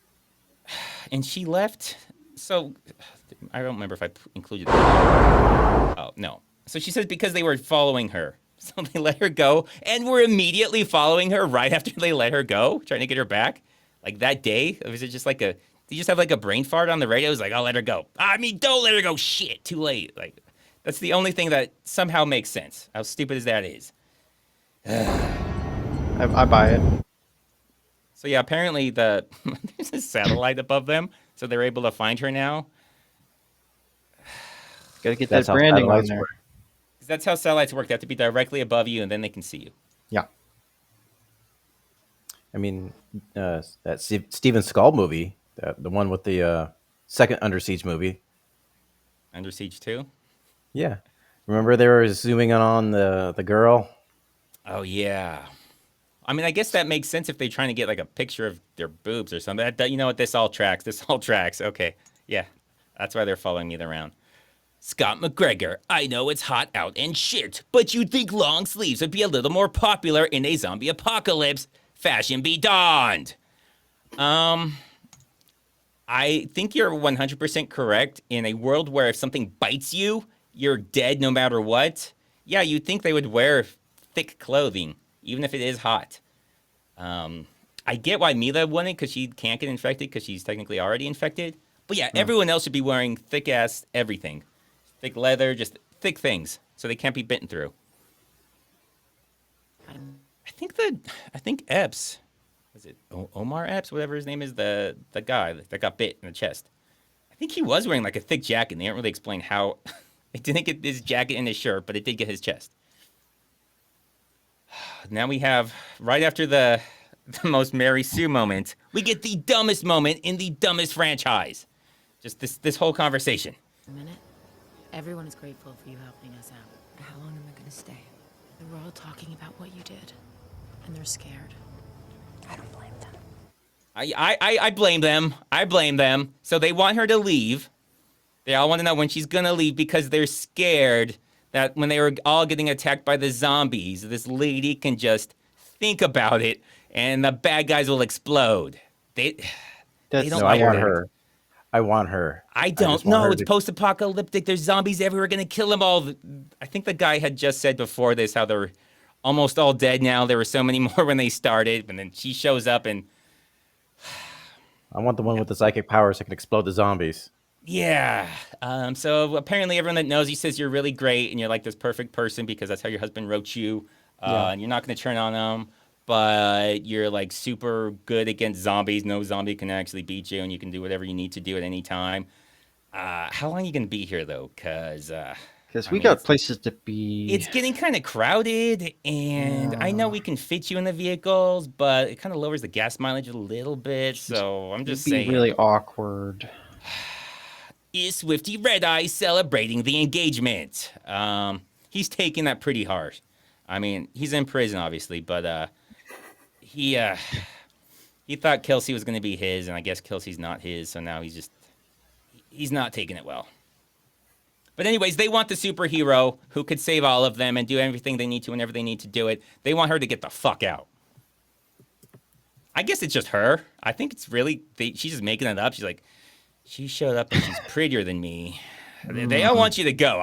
And she left. So I don't remember if I included. Oh no. So she says because they were following her, so they let her go, and were immediately following her right after they let her go, trying to get her back. Like that day, or was it just like a? Did you just have like a brain fart on the radio? It was like, I'll let her go. I mean, don't let her go. Shit, too late. Like that's the only thing that somehow makes sense. How stupid as that is. I buy it. So yeah, apparently there's a satellite above them, so they're able to find her now. Got to get that branding on there. Because that's how satellites work. They have to be directly above you, and then they can see you. Yeah. I mean, that Steven Skull movie, the one with the second Under Siege movie. Under Siege 2? Yeah. Remember they were zooming in on the girl? Oh, yeah. I mean, I guess that makes sense if they're trying to get like a picture of their boobs or something. You know what? This all tracks. Okay. Yeah. That's why they're following me around. Scott McGregor, I know it's hot out and shit, but you'd think long sleeves would be a little more popular in a zombie apocalypse. Fashion be donned. I think you're 100% correct. In a world where if something bites you, you're dead no matter what. Yeah, you'd think they would wear thick clothing, even if it is hot. I get why Milla wouldn't, because she can't get infected because she's technically already infected. But yeah, everyone else should be wearing thick-ass everything. Thick leather, just thick things, so they can't be bitten through. I think Epps, was it Omar Epps, whatever his name is, the guy that got bit in the chest. I think he was wearing like a thick jacket. They didn't really explain how. It didn't get his jacket in his shirt, but it did get his chest. Now we have, right after the most Mary Sue moment, we get the dumbest moment in the dumbest franchise. Just this whole conversation. A minute. Everyone is grateful for you helping us out. How long am I gonna stay? We're all talking about what you did, and they're scared. I don't blame them. I blame them. I blame them. So they want her to leave. They all want to know when she's gonna leave because they're scared that when they were all getting attacked by the zombies, this lady can just think about it and the bad guys will explode. They don't like her. I want her. I don't know. It's post-apocalyptic. There's zombies everywhere. Going to kill them all. I think the guy had just said before this how they're almost all dead now. There were so many more when they started. And then she shows up and... I want the one with the psychic powers that can explode the zombies. Yeah. So apparently everyone that knows you says you're really great and you're like this perfect person because that's how your husband wrote you. And you're not going to turn on them. But you're like super good against zombies. No zombie can actually beat you, and you can do whatever you need to do at any time. How long are you gonna be here though? Because we got places to be. It's getting kind of crowded, and I know we can fit you in the vehicles, but it kind of lowers the gas mileage a little bit. So I'm just saying. Really awkward. Is Swifty Red Eye celebrating the engagement? He's taking that pretty hard. I mean, he's in prison, obviously, but he thought Kelsey was going to be his, and I guess Kelsey's not his, so now he's not taking it well. But anyways, they want the superhero who could save all of them and do everything they need to whenever they need to do it. They want her to get the fuck out. I guess it's just her. I think it's really, she's just making it up. She's like, she showed up and she's prettier than me. They all want you to go.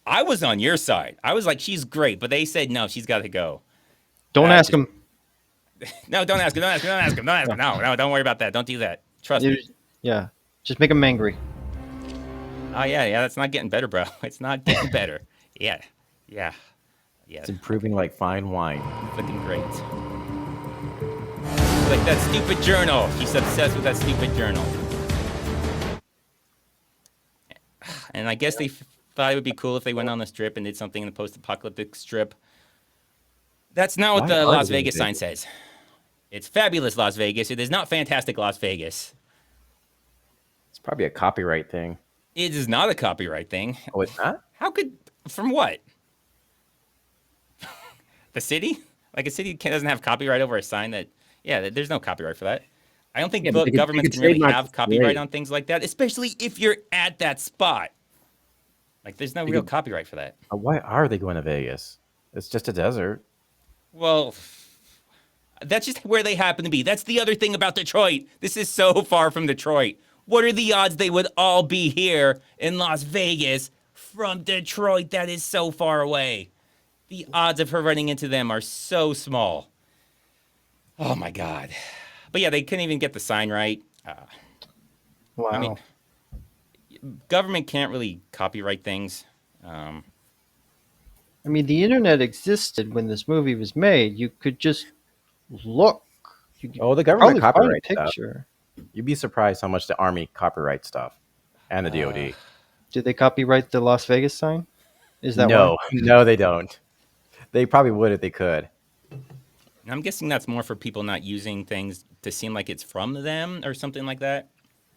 I was on your side. I was like, she's great, but they said, no, she's got to go. Don't ask him. No, don't ask him. Don't ask him. Don't ask him. Don't ask him. No, don't worry about that. Don't do that. Trust me. Yeah, just make him angry. Oh, yeah, that's not getting better, bro. It's not getting better. Yeah. It's improving like fine wine. Looking great. Like that stupid journal. She's obsessed with that stupid journal. And I guess they thought it would be cool if they went on the strip and did something in the post-apocalyptic strip. That's not what the Las Vegas sign says. It's fabulous Las Vegas. It is not fantastic Las Vegas. It's probably a copyright thing. It is not a copyright thing. Oh, it's not? How could... From what? The city? Like a city doesn't have copyright over a sign that... Yeah, there's no copyright for that. I don't think governments can really have copyright on things like that, especially if you're at that spot. Like, there's no real copyright for that. Why are they going to Vegas? It's just a desert. Well, that's just where they happen to be. That's the other thing about Detroit. This is so far from Detroit. What are the odds they would all be here in Las Vegas from Detroit? That is so far away. The odds of her running into them are so small. Oh, my God. But yeah, they couldn't even get the sign right. Wow. I mean, government can't really copyright things. I mean, the internet existed when this movie was made. You could just look. You could Oh, the government probably find a copyrights stuff. picture. You'd be surprised how much the Army copyrights stuff and the DoD. Did they copyright the Las Vegas sign? Is that No, why? no, they don't. They probably would if they could. And I'm guessing that's more for people not using things to seem like it's from them or something like that.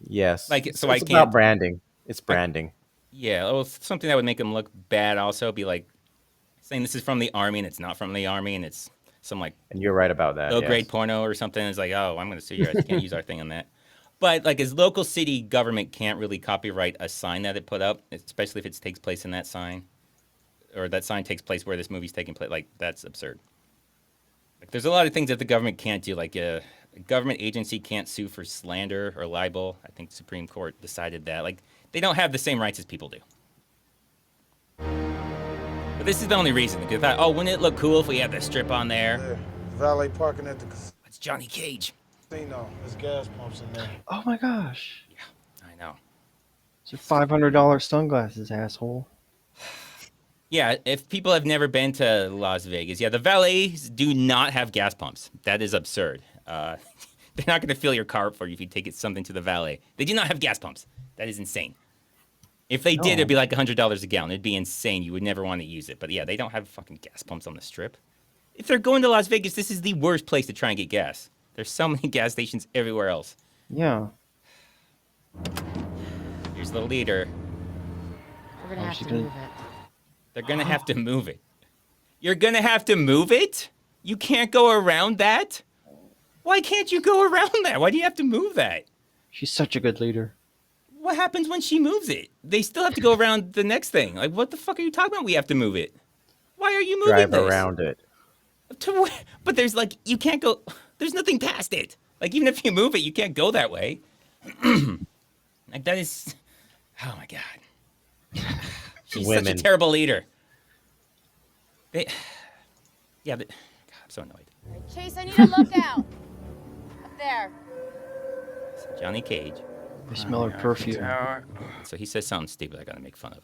Yes. Like, so it's I about can't. branding. It's branding. Yeah, well, something that would make them look bad also be like saying this is from the Army and it's not from the Army and it's some like And you're right about that. low-grade yes. porno or something. It's like, oh, I'm going to sue you. You can't use our thing on that. But like, as local city government can't really copyright a sign that it put up, especially if it takes place in that sign, or that sign takes place where this movie's taking place. Like, that's absurd. Like, there's a lot of things that the government can't do. Like, a government agency can't sue for slander or libel. I think the Supreme Court decided that. Like, they don't have the same rights as people do. But this is the only reason. Because I thought, oh, wouldn't it look cool if we had the strip on there? Yeah, valet parking at the It's Johnny Cage. casino. There's gas pumps in there. Oh my gosh. I know. It's your $500 sunglasses, asshole. Yeah, if people have never been to Las Vegas, yeah, the valets do not have gas pumps. That is absurd. They're not going to fill your car up for you if you take it something to the valet. They do not have gas pumps. That is insane. If they did, it'd be like $100 a gallon. It'd be insane. You would never want to use it. But yeah, they don't have fucking gas pumps on the strip. If they're going to Las Vegas, this is the worst place to try and get gas. There's so many gas stations everywhere else. Yeah. Here's the leader. We're gonna Oh, have she's to gonna- move it. They're going to have to move it. You're going to have to move it? You can't go around that? Why can't you go around that? Why do you have to move that? She's such a good leader. What happens when she moves it? They still have to go around the next thing. Like, what the fuck are you talking about? We have to move it. Why are you moving Drive this? around it. To where? But there's like, you can't go, there's nothing past it. Like, even if you move it, you can't go that way. Like, that is, oh my God. She's such a Women. terrible leader. God, I'm so annoyed. Chase, I need a lookout. Up there. Johnny Cage. I smell her perfume. So he says something stupid I gotta make fun of.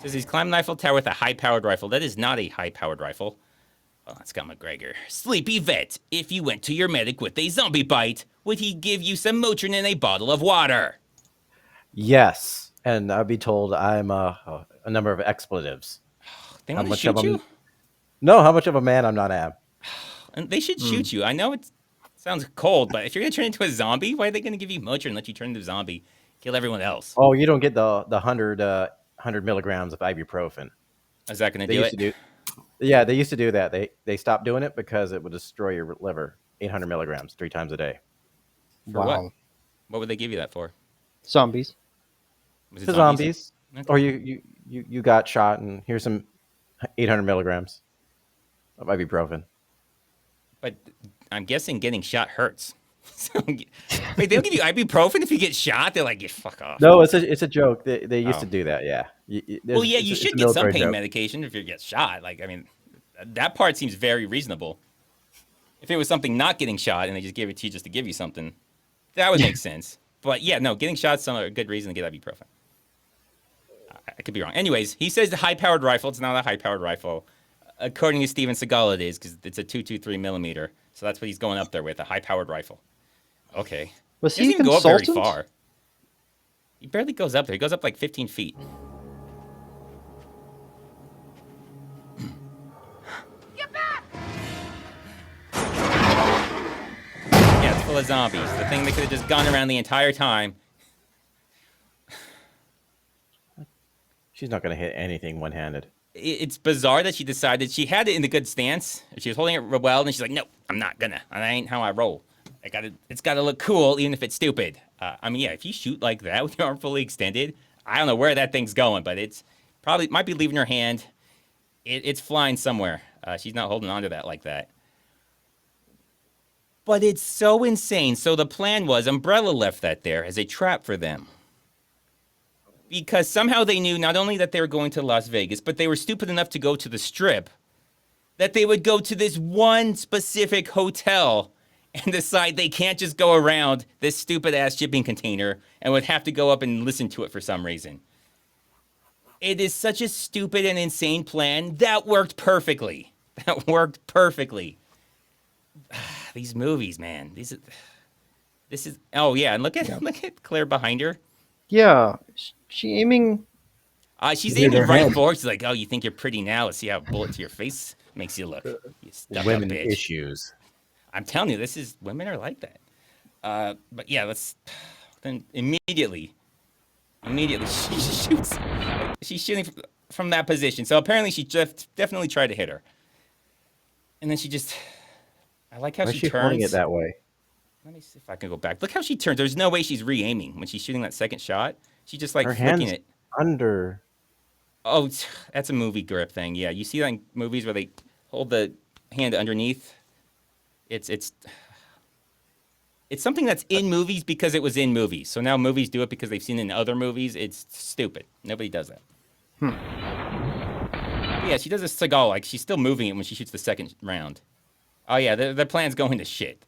Says he's climbing the Eiffel Tower with a high-powered rifle. That is not a high-powered rifle. Well, that's Scott McGregor. Sleepy vet, if you went to your medic with a zombie bite, would he give you some Motrin and a bottle of water? Yes. And I'd be told I'm a number of expletives. They How want to much shoot of a- you? No, how much of a man I'm not am. And they should shoot you. I know it sounds cold, but if you're gonna turn into a zombie, why are they gonna give you Motrin and let you turn into a zombie? Kill everyone else. Oh, you don't get the 100 milligrams of ibuprofen. Is that gonna They do used it? to do. Yeah, they used to do that. They stopped doing it because it would destroy your liver. 800 milligrams 3 times a day. For Wow. what? What would they give you that for? Zombies. Was it To zombies. Okay. Or you got shot and here's some 800 milligrams of ibuprofen. But I'm guessing getting shot hurts. So, wait, they'll give you ibuprofen if you get shot? They're like, yeah, fuck off. No, it's a joke. They used Oh. to do that. Yeah. Well, yeah, you should get some military pain joke. medication if you get shot. Like, I mean, that part seems very reasonable. If it was something not getting shot and they just gave it to you just to give you something, that would make sense. But yeah, no, getting shot is a good reason to get ibuprofen. I could be wrong. Anyways, he says the high-powered rifle. It's not a high-powered rifle. According to Steven Seagal, it is because it's a .223 millimeter. So that's what he's going up there with, a high-powered rifle. Okay. Was He he a doesn't even go up very consultant? far. He barely goes up there. He goes up like 15 feet. Get back! Yeah, it's full of zombies. The thing that could have just gone around the entire time. She's not going to hit anything one-handed. It's bizarre that she decided she had it in the good stance. She was holding it well, and she's like, "No, I'm not gonna. That ain't how I roll. It's gotta look cool, even if it's stupid." I mean, yeah, if you shoot like that with your arm fully extended, I don't know where that thing's going, but it's probably might be leaving her hand. It's flying somewhere. She's not holding on to that like that. But it's so insane. So the plan was Umbrella left that there as a trap for them. Because somehow they knew not only that they were going to Las Vegas, but they were stupid enough to go to the Strip, that they would go to this one specific hotel and decide they can't just go around this stupid-ass shipping container and would have to go up and listen to it for some reason. It is such a stupid and insane plan. That worked perfectly. That worked perfectly. These movies, man. This is. Oh yeah, and look at Claire behind her. Yeah, she aiming. She's aiming right forward. She's like, "Oh, you think you're pretty now? Let's see how a bullet to your face makes you look." You stuck-up Women bitch. issues. I'm telling you, women are like that. But yeah, then immediately she shoots. She's shooting from that position. So apparently she definitely tried to hit her. And then she just, I like how Why is she turns. holding it that way? Let me see if I can go back. Look how she turns. There's no way she's re-aiming when she's shooting that second shot. She just like Her flicking hand's it. under. Oh, that's a movie grip thing. Yeah, you see that in movies where they hold the hand underneath. It's something that's in movies because it was in movies. So now movies do it because they've seen it in other movies. It's stupid. Nobody does that. Yeah, she does a Seagal. Like, she's still moving it when she shoots the second round. Oh, yeah, the plan's going to shit.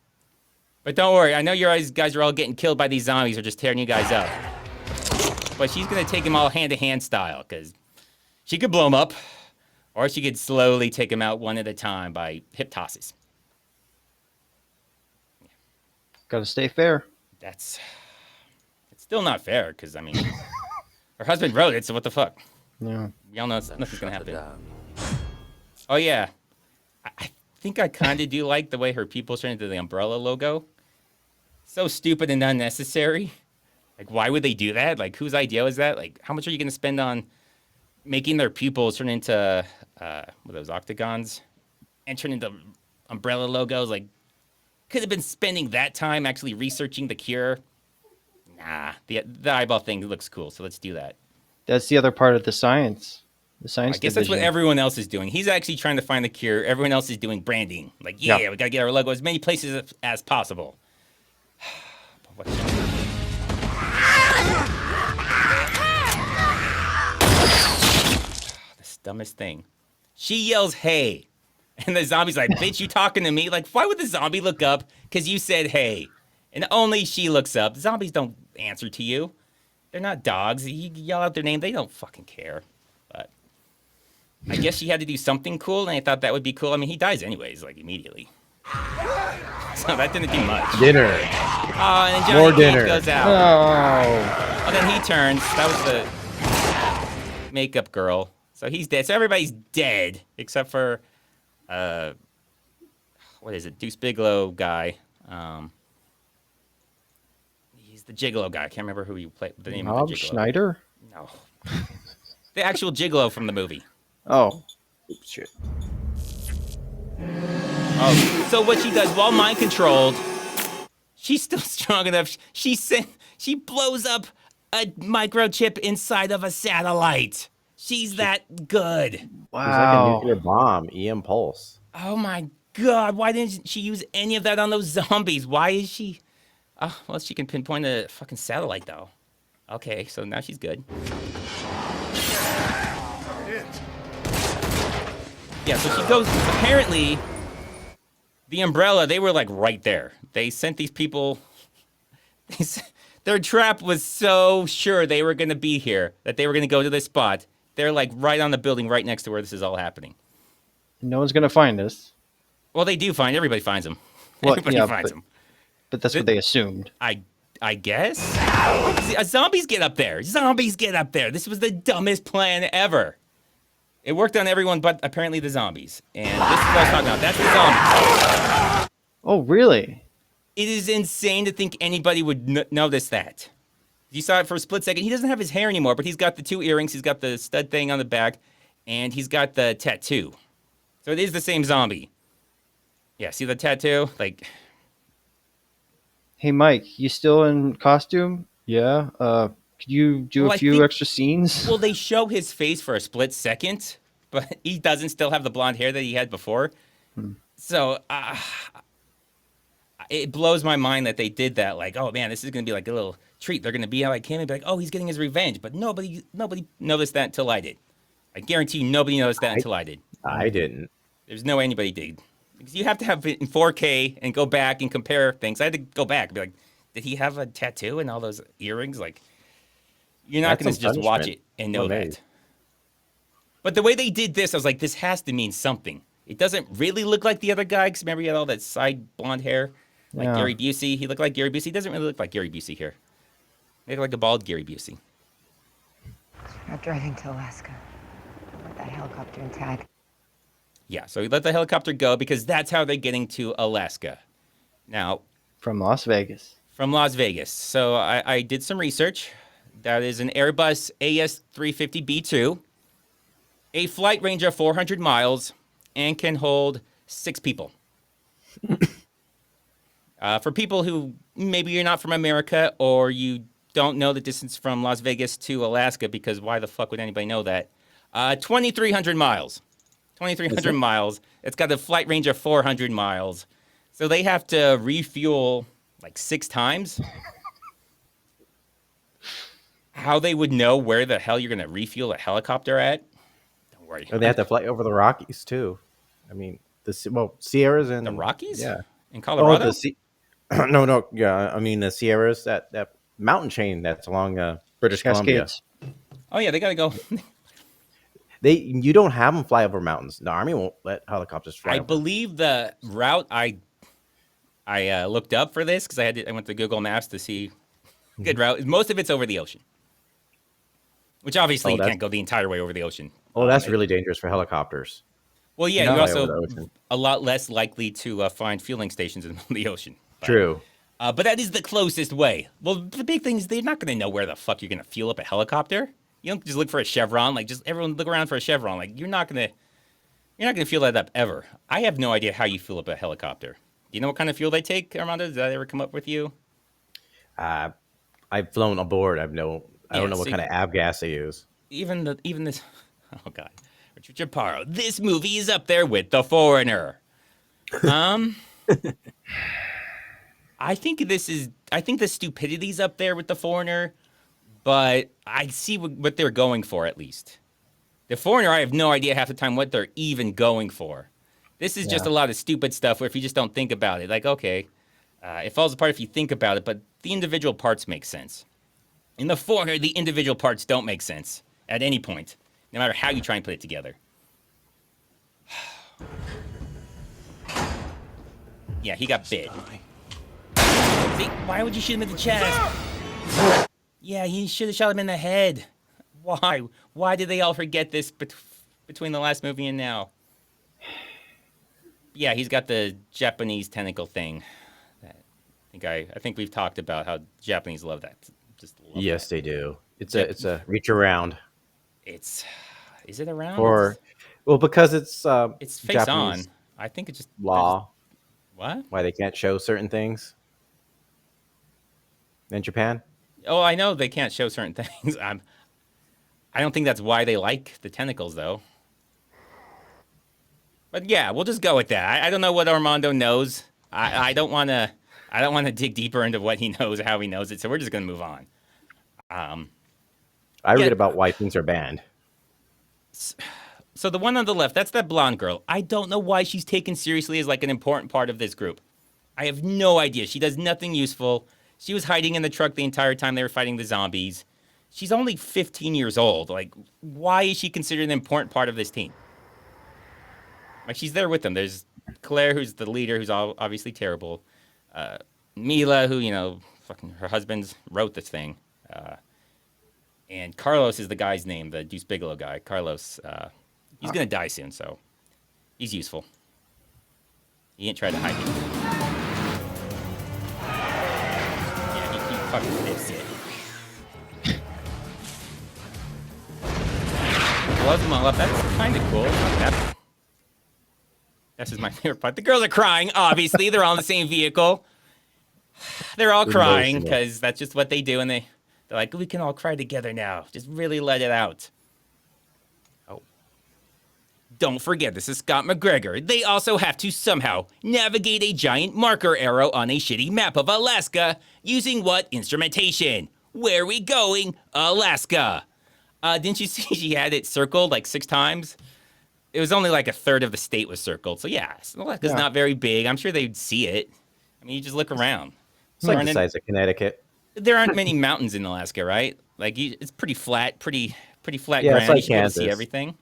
But don't worry. I know you guys are all getting killed by these zombies or just tearing you guys up. But she's going to take them all hand-to-hand style because she could blow them up or she could slowly take them out one at a time by hip tosses. Got to stay fair. It's still not fair because, I mean, her husband wrote it, so what the fuck? Yeah. Y'all know nothing's going to happen. Oh, yeah. I think I kind of do like the way her people turned into the Umbrella logo. So stupid and unnecessary. Like, why would they do that? Like, whose idea is that? Like, how much are you going to spend on making their pupils turn into, those octagons? And turn into Umbrella logos? Like, could have been spending that time actually researching the cure. Nah, the eyeball thing looks cool, so let's do that. That's the other part of the science. The science. I guess that's what everyone else is doing. He's actually trying to find the cure. Everyone else is doing branding. Like, yeah. We got to get our logo as many places as possible. The dumbest thing. She yells, "Hey." And the zombie's like, "Bitch, you talking to me?" Like, why would the zombie look up? Because you said, "Hey." And only she looks up. Zombies don't answer to you. They're not dogs. You yell out their name, they don't fucking care. But I guess she had to do something cool, and I thought that would be cool. I mean, he dies anyways, like, immediately. So that didn't do much. Dinner. Oh, and then Johnny More Cage dinner. goes out. Oh. Oh, then he turns. That was the makeup girl. So he's dead. So everybody's dead, except for... what is it? Deuce Bigalow guy. He's the Gigolo guy. I can't remember who he played. The name Rob of the Gigolo. Schneider? No. The actual Gigolo from the movie. Oh. Oops, shit. Oh, so what she does while mind controlled, she's still strong enough. She blows up a microchip inside of a satellite. She's that good. Wow. It's like a nuclear bomb. EM pulse. Oh my God, why didn't she use any of that on those zombies? Why is she... well, she can pinpoint a fucking satellite, though. Okay, so now she's good. Yeah, so she goes... Apparently, the Umbrella, they were, like, right there. They sent these people... Their trap was so sure they were going to be here, that they were going to go to this spot. They're, like, right on the building right next to where this is all happening. No one's going to find us. Well, they do find... Everybody finds them. Well, Everybody yeah, finds them. But that's what they assumed. I guess? Zombies get up there. Zombies get up there. This was the dumbest plan ever. It worked on everyone but apparently the zombies. And this is what I was talking about. That's the zombies. Oh, really? It is insane to think anybody would notice that. You saw it for a split second. He doesn't have his hair anymore, but he's got the 2 earrings. He's got the stud thing on the back. And he's got the tattoo. So it is the same zombie. Yeah, see the tattoo? Like... Hey, Mike, you still in costume? Yeah. Could you do Well, a I few think- extra scenes? Well, they show his face for a split second, but he doesn't still have the blonde hair that he had before. So it blows my mind that they did that. Like, oh man, this is gonna be like a little treat. They're gonna be like him and be like, oh, he's getting his revenge. But nobody noticed that until I did. I guarantee you, nobody noticed that until I did. I didn't. There's no way anybody did. Because you have to have it in 4K and go back and compare things. I had to go back and be like, did he have a tattoo and all those earrings? Like, you're not That's going to some just watch punishment. it and know Well made. that. But the way they did this, I was like, this has to mean something. It doesn't really look like the other guy, because remember he had all that side blonde hair? Like Yeah. Gary Busey. He looked like Gary Busey. He doesn't really look like Gary Busey here. He looked like a bald Gary Busey. Not driving to Alaska. Let that helicopter intact. Yeah, so he let the helicopter go because that's how they're getting to Alaska. Now, From Las Vegas. from Las Vegas. So I did some research. That is an Airbus AS350B2, a flight range of 400 miles, and can hold 6 people. For people who maybe you're not from America or you don't know the distance from Las Vegas to Alaska, because why the fuck would anybody know that? 2,300 miles. 2,300 miles. It's got a flight range of 400 miles. So they have to refuel like 6 times. How they would know where the hell you're going to refuel a helicopter at? Don't worry. And they have to fly over the Rockies too. I mean, Sierras and The Rockies? Yeah, In Colorado? no. Yeah, I mean the Sierras, that mountain chain that's along British Columbia. Cascades. Oh, yeah, they got to go. You don't have them fly over mountains. The Army won't let helicopters fly. I over. believe the route I looked up for this, because I went to Google Maps to see good route. Most of it's over the ocean. Which obviously you can't go the entire way over the ocean. Oh, that's really dangerous for helicopters. Well, yeah, Not you're fly over also the ocean. a lot less likely to find fueling stations in the ocean. True. But that is the closest way. Well, the big thing is they're not going to know where the fuck you're going to fuel up a helicopter. You don't just look for a chevron. Like, just everyone look around for a chevron. Like, you're not going to fuel that up ever. I have no idea how you fuel up a helicopter. Do you know what kind of fuel they take, Armando? Does that ever come up with you? I've flown aboard. I don't know what kind of avgas they use. Even this, oh god, Richard Chaparro. This movie is up there with The Foreigner. I think the stupidity's up there with The Foreigner, but I see what they're going for at least. The Foreigner, I have no idea half the time what they're even going for. This is just a lot of stupid stuff where if you just don't think about it, like, okay, it falls apart if you think about it, but the individual parts make sense. In The Foreigner, the individual parts don't make sense at any point, no matter how you try and put it together. Yeah, he got bit. See, why would you shoot him in the chest? Yeah, he should have shot him in the head. Why? Why did they all forget this between the last movie and now? Yeah, he's got the Japanese tentacle thing. I think we've talked about how Japanese love that. Just love Yes, that. they do. It's a reach around. Is it around? Because it's face Japanese on. I think it's just law. What? Why they can't show certain things in Japan? Oh, I know they can't show certain things. I don't think that's why they like the tentacles, though. But yeah, we'll just go with that. I don't know what Armando knows. I don't want to dig deeper into what he knows, how he knows it. So we're just gonna move on. I read about why things are banned. So the one on the left, that's that blonde girl. I don't know why she's taken seriously as like an important part of this group. I have no idea. She does nothing useful. She was hiding in the truck the entire time they were fighting the zombies. She's only 15 years old. Like, why is she considered an important part of this team? Like, she's there with them. There's Claire, who's the leader, who's obviously terrible. Milla, who, fucking her husband wrote this thing. And Carlos is the guy's name, the Deuce Bigelow guy. Carlos, he's going to die soon, so he's useful. He ain't tried to hide it. Yeah, he fucking lives it. Blows them all up. That's kind of cool. That's just my favorite part. The girls are crying, obviously. They're all in the same vehicle. They're all crying because that's just what they do, and They're like, we can all cry together now. Just really let it out. Oh. Don't forget, this is Scott McGregor. They also have to somehow navigate a giant marker arrow on a shitty map of Alaska using what instrumentation? Where are we going? Alaska. Didn't you see she had it circled like 6 times? It was only like a third of the state was circled. So yeah, Alaska's not very big. I'm sure they'd see it. I mean, you just look around. It's like the size of Connecticut. There aren't many mountains in Alaska, right? Like it's pretty flat, pretty flat Yeah, ground. it's like You should be able to Kansas. see everything.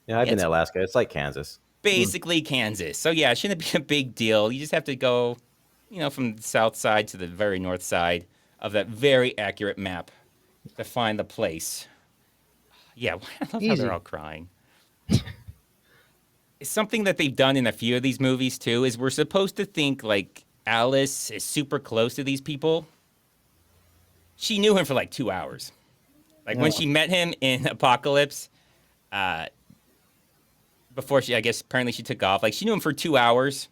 Yeah, I've been it's to Alaska. It's like Kansas. Basically Kansas. So yeah, it shouldn't be a big deal. You just have to go, from the south side to the very north side of that very accurate map to find the place. Yeah, I love how they're all crying. Something that they've done in a few of these movies too is we're supposed to think like Alice is super close to these people. She knew him for like 2 hours. Like when she met him in Apocalypse, before apparently she took off. Like she knew him for 2 hours,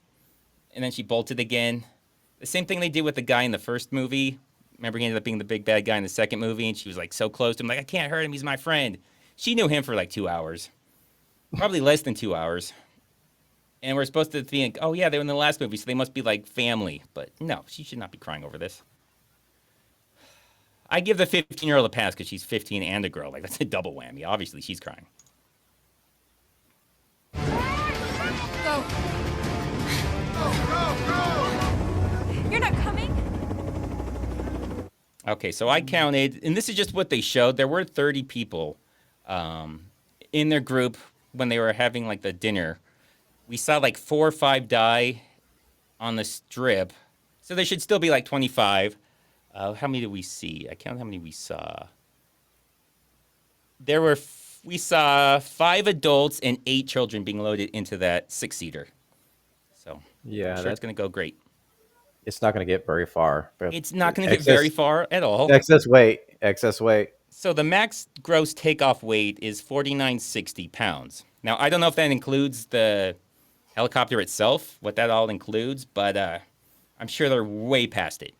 and then she bolted again. The same thing they did with the guy in the first movie. Remember, he ended up being the big bad guy in the second movie, and she was like so close to him, like I can't hurt him, he's my friend. She knew him for like 2 hours, probably less than 2 hours. And we're supposed to think, oh yeah, they were in the last movie, so they must be like family. But no, she should not be crying over this. I give the 15-year-old a pass because she's 15 and a girl. Like, that's a double whammy. Obviously, she's crying. Go. You're not coming? Okay, so I counted, and this is just what they showed. There were 30 people in their group when they were having, like, the dinner. We saw, like, 4 or 5 die on the strip. So there should still be, like, 25. How many did we see? I counted how many we saw. We saw 5 adults and 8 children being loaded into that 6-seater. So yeah, I'm sure it's going to go great. It's not going to get very far. But it's not going to get very far at all. Excess weight. So the max gross takeoff weight is 4,960 pounds. Now, I don't know if that includes the helicopter itself, what that all includes, but I'm sure they're way past it.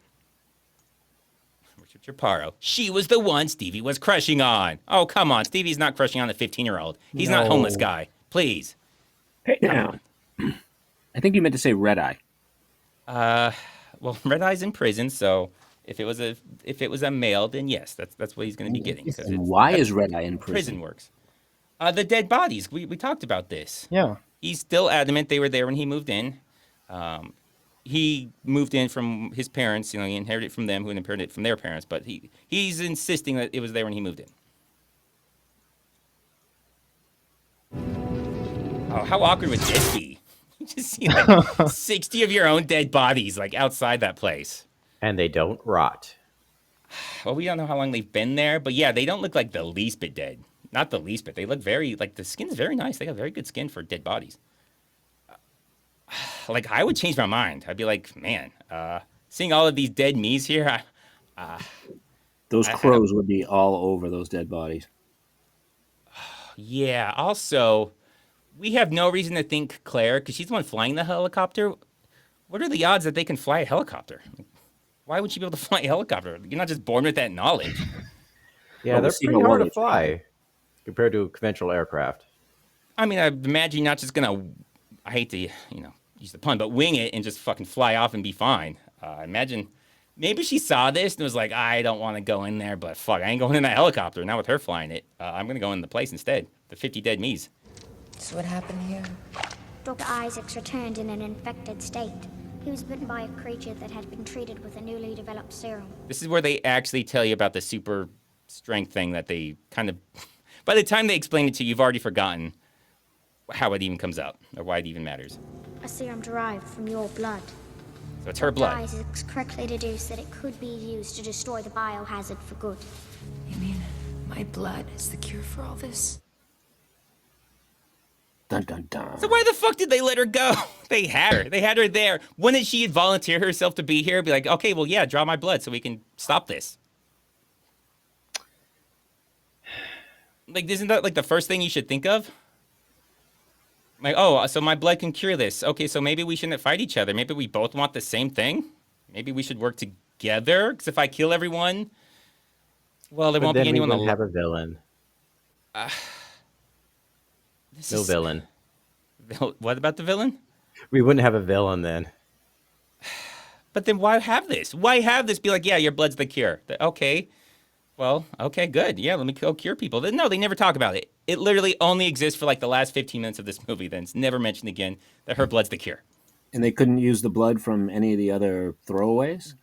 Chaparro. She was the one Stevie was crushing on. Oh, come on. Stevie's not crushing on a 15-year-old. He's not homeless guy. Please. Hey, now. I think you meant to say Red Eye. Well, Red Eye's in prison, so if it was a male, then yes, that's what he's going to be getting. Why is Red Eye in prison? Prison works. The dead bodies. We talked about this. Yeah. He's still adamant they were there when he moved in. He moved in from his parents, he inherited it from them, who inherited it from their parents, but he's insisting that it was there when he moved in. Oh, how awkward would this be? You just see like 60 of your own dead bodies like outside that place. And they don't rot. Well, we don't know how long they've been there, but yeah, they don't look like the least bit dead. Not the least bit. They look the skin's very nice. They have very good skin for dead bodies. Like, I would change my mind. I'd be like, man, seeing all of these dead me's here, those crows would be all over those dead bodies. Yeah, also, we have no reason to think Claire, because she's the one flying the helicopter. What are the odds that they can fly a helicopter? Why would she be able to fly a helicopter? You're not just born with that knowledge. Yeah, they're pretty hard to fly compared to conventional aircraft. I mean, I imagine you're not just going to, I hate to, use the pun, but wing it and just fucking fly off and be fine. Imagine, maybe she saw this and was like, I don't want to go in there, but fuck, I ain't going in that helicopter. Now with her flying it, I'm going to go in the place instead. The 50 dead me's. So what happened here? Dr. Isaacs returned in an infected state. He was bitten by a creature that had been treated with a newly developed serum. This is where they actually tell you about the super strength thing that they kind of, by the time they explain it to you, you've already forgotten how it even comes out or why it even matters. A serum derived from your blood. So it's her blood. Isaacs correctly deduced that it could be used to destroy the biohazard for good. You mean my blood is the cure for all this? Dun, dun, dun. So why the fuck did they let her go? They had her. They had her there. Wouldn't she volunteer herself to be here? Be like, okay, well, yeah, draw my blood so we can stop this. Like, isn't that like the first thing you should think of? Like, oh, so my blood can cure this. Okay, so maybe we shouldn't fight each other. Maybe we both want the same thing. Maybe we should work together. Because if I kill everyone, Well, there But won't then be we anyone wouldn't alive. have a villain. No villain. What about the villain? We wouldn't have a villain then. But then why have this? Why have this be like, yeah, your blood's the cure? Okay. Well, okay, good. Yeah, let me go cure people. No, they never talk about it. It literally only exists for like the last 15 minutes of this movie. Then it's never mentioned again that her blood's the cure. And they couldn't use the blood from any of the other throwaways?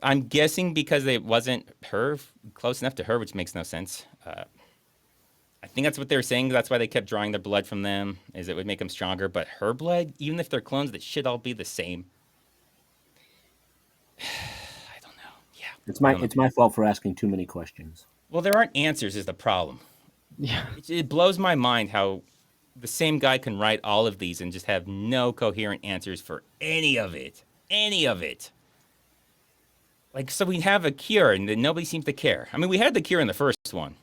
I'm guessing because it wasn't her, close enough to her, which makes no sense. I think that's what they were saying. That's why they kept drawing their blood from them, is it would make them stronger. But her blood, even if they're clones, that should all be the same. I don't know. Yeah. It's my fault for asking too many questions. Well, there aren't answers is the problem. Yeah. It blows my mind how the same guy can write all of these and just have no coherent answers for any of it. Any of it. Like, so we have a cure and then nobody seems to care. I mean, we had the cure in the first one.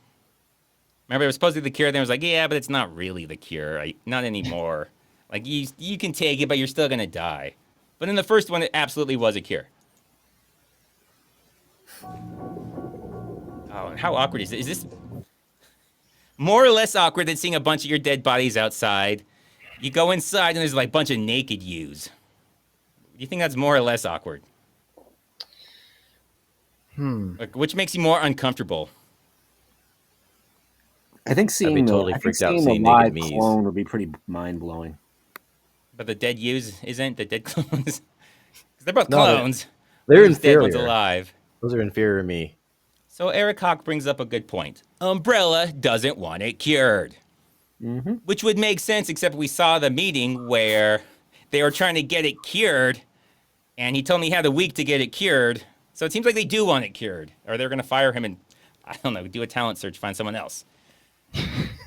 Remember, it was supposed to be the cure. Then it was like, yeah, but it's not really the cure. Not anymore. Like, you can take it, but you're still going to die. But in the first one, it absolutely was a cure. Oh, how awkward is this? Is this more or less awkward than seeing a bunch of your dead bodies outside? You go inside and there's like a bunch of naked yous. Do you think that's more or less awkward? Like, which makes you more uncomfortable? I think seeing totally the freaked out live seeing naked me's. clone would be pretty mind blowing. But the dead yous isn't the dead clones. 'Cause they're both No, clones. They're Who's dead, one's inferior. alive. Those are inferior to me. So Eric Hawk brings up a good point. Umbrella doesn't want it cured. Mm-hmm. Which would make sense, except we saw the meeting where they were trying to get it cured, and he told me he had a week to get it cured. So it seems like they do want it cured, or they're going to fire him and, I don't know, do a talent search, find someone else.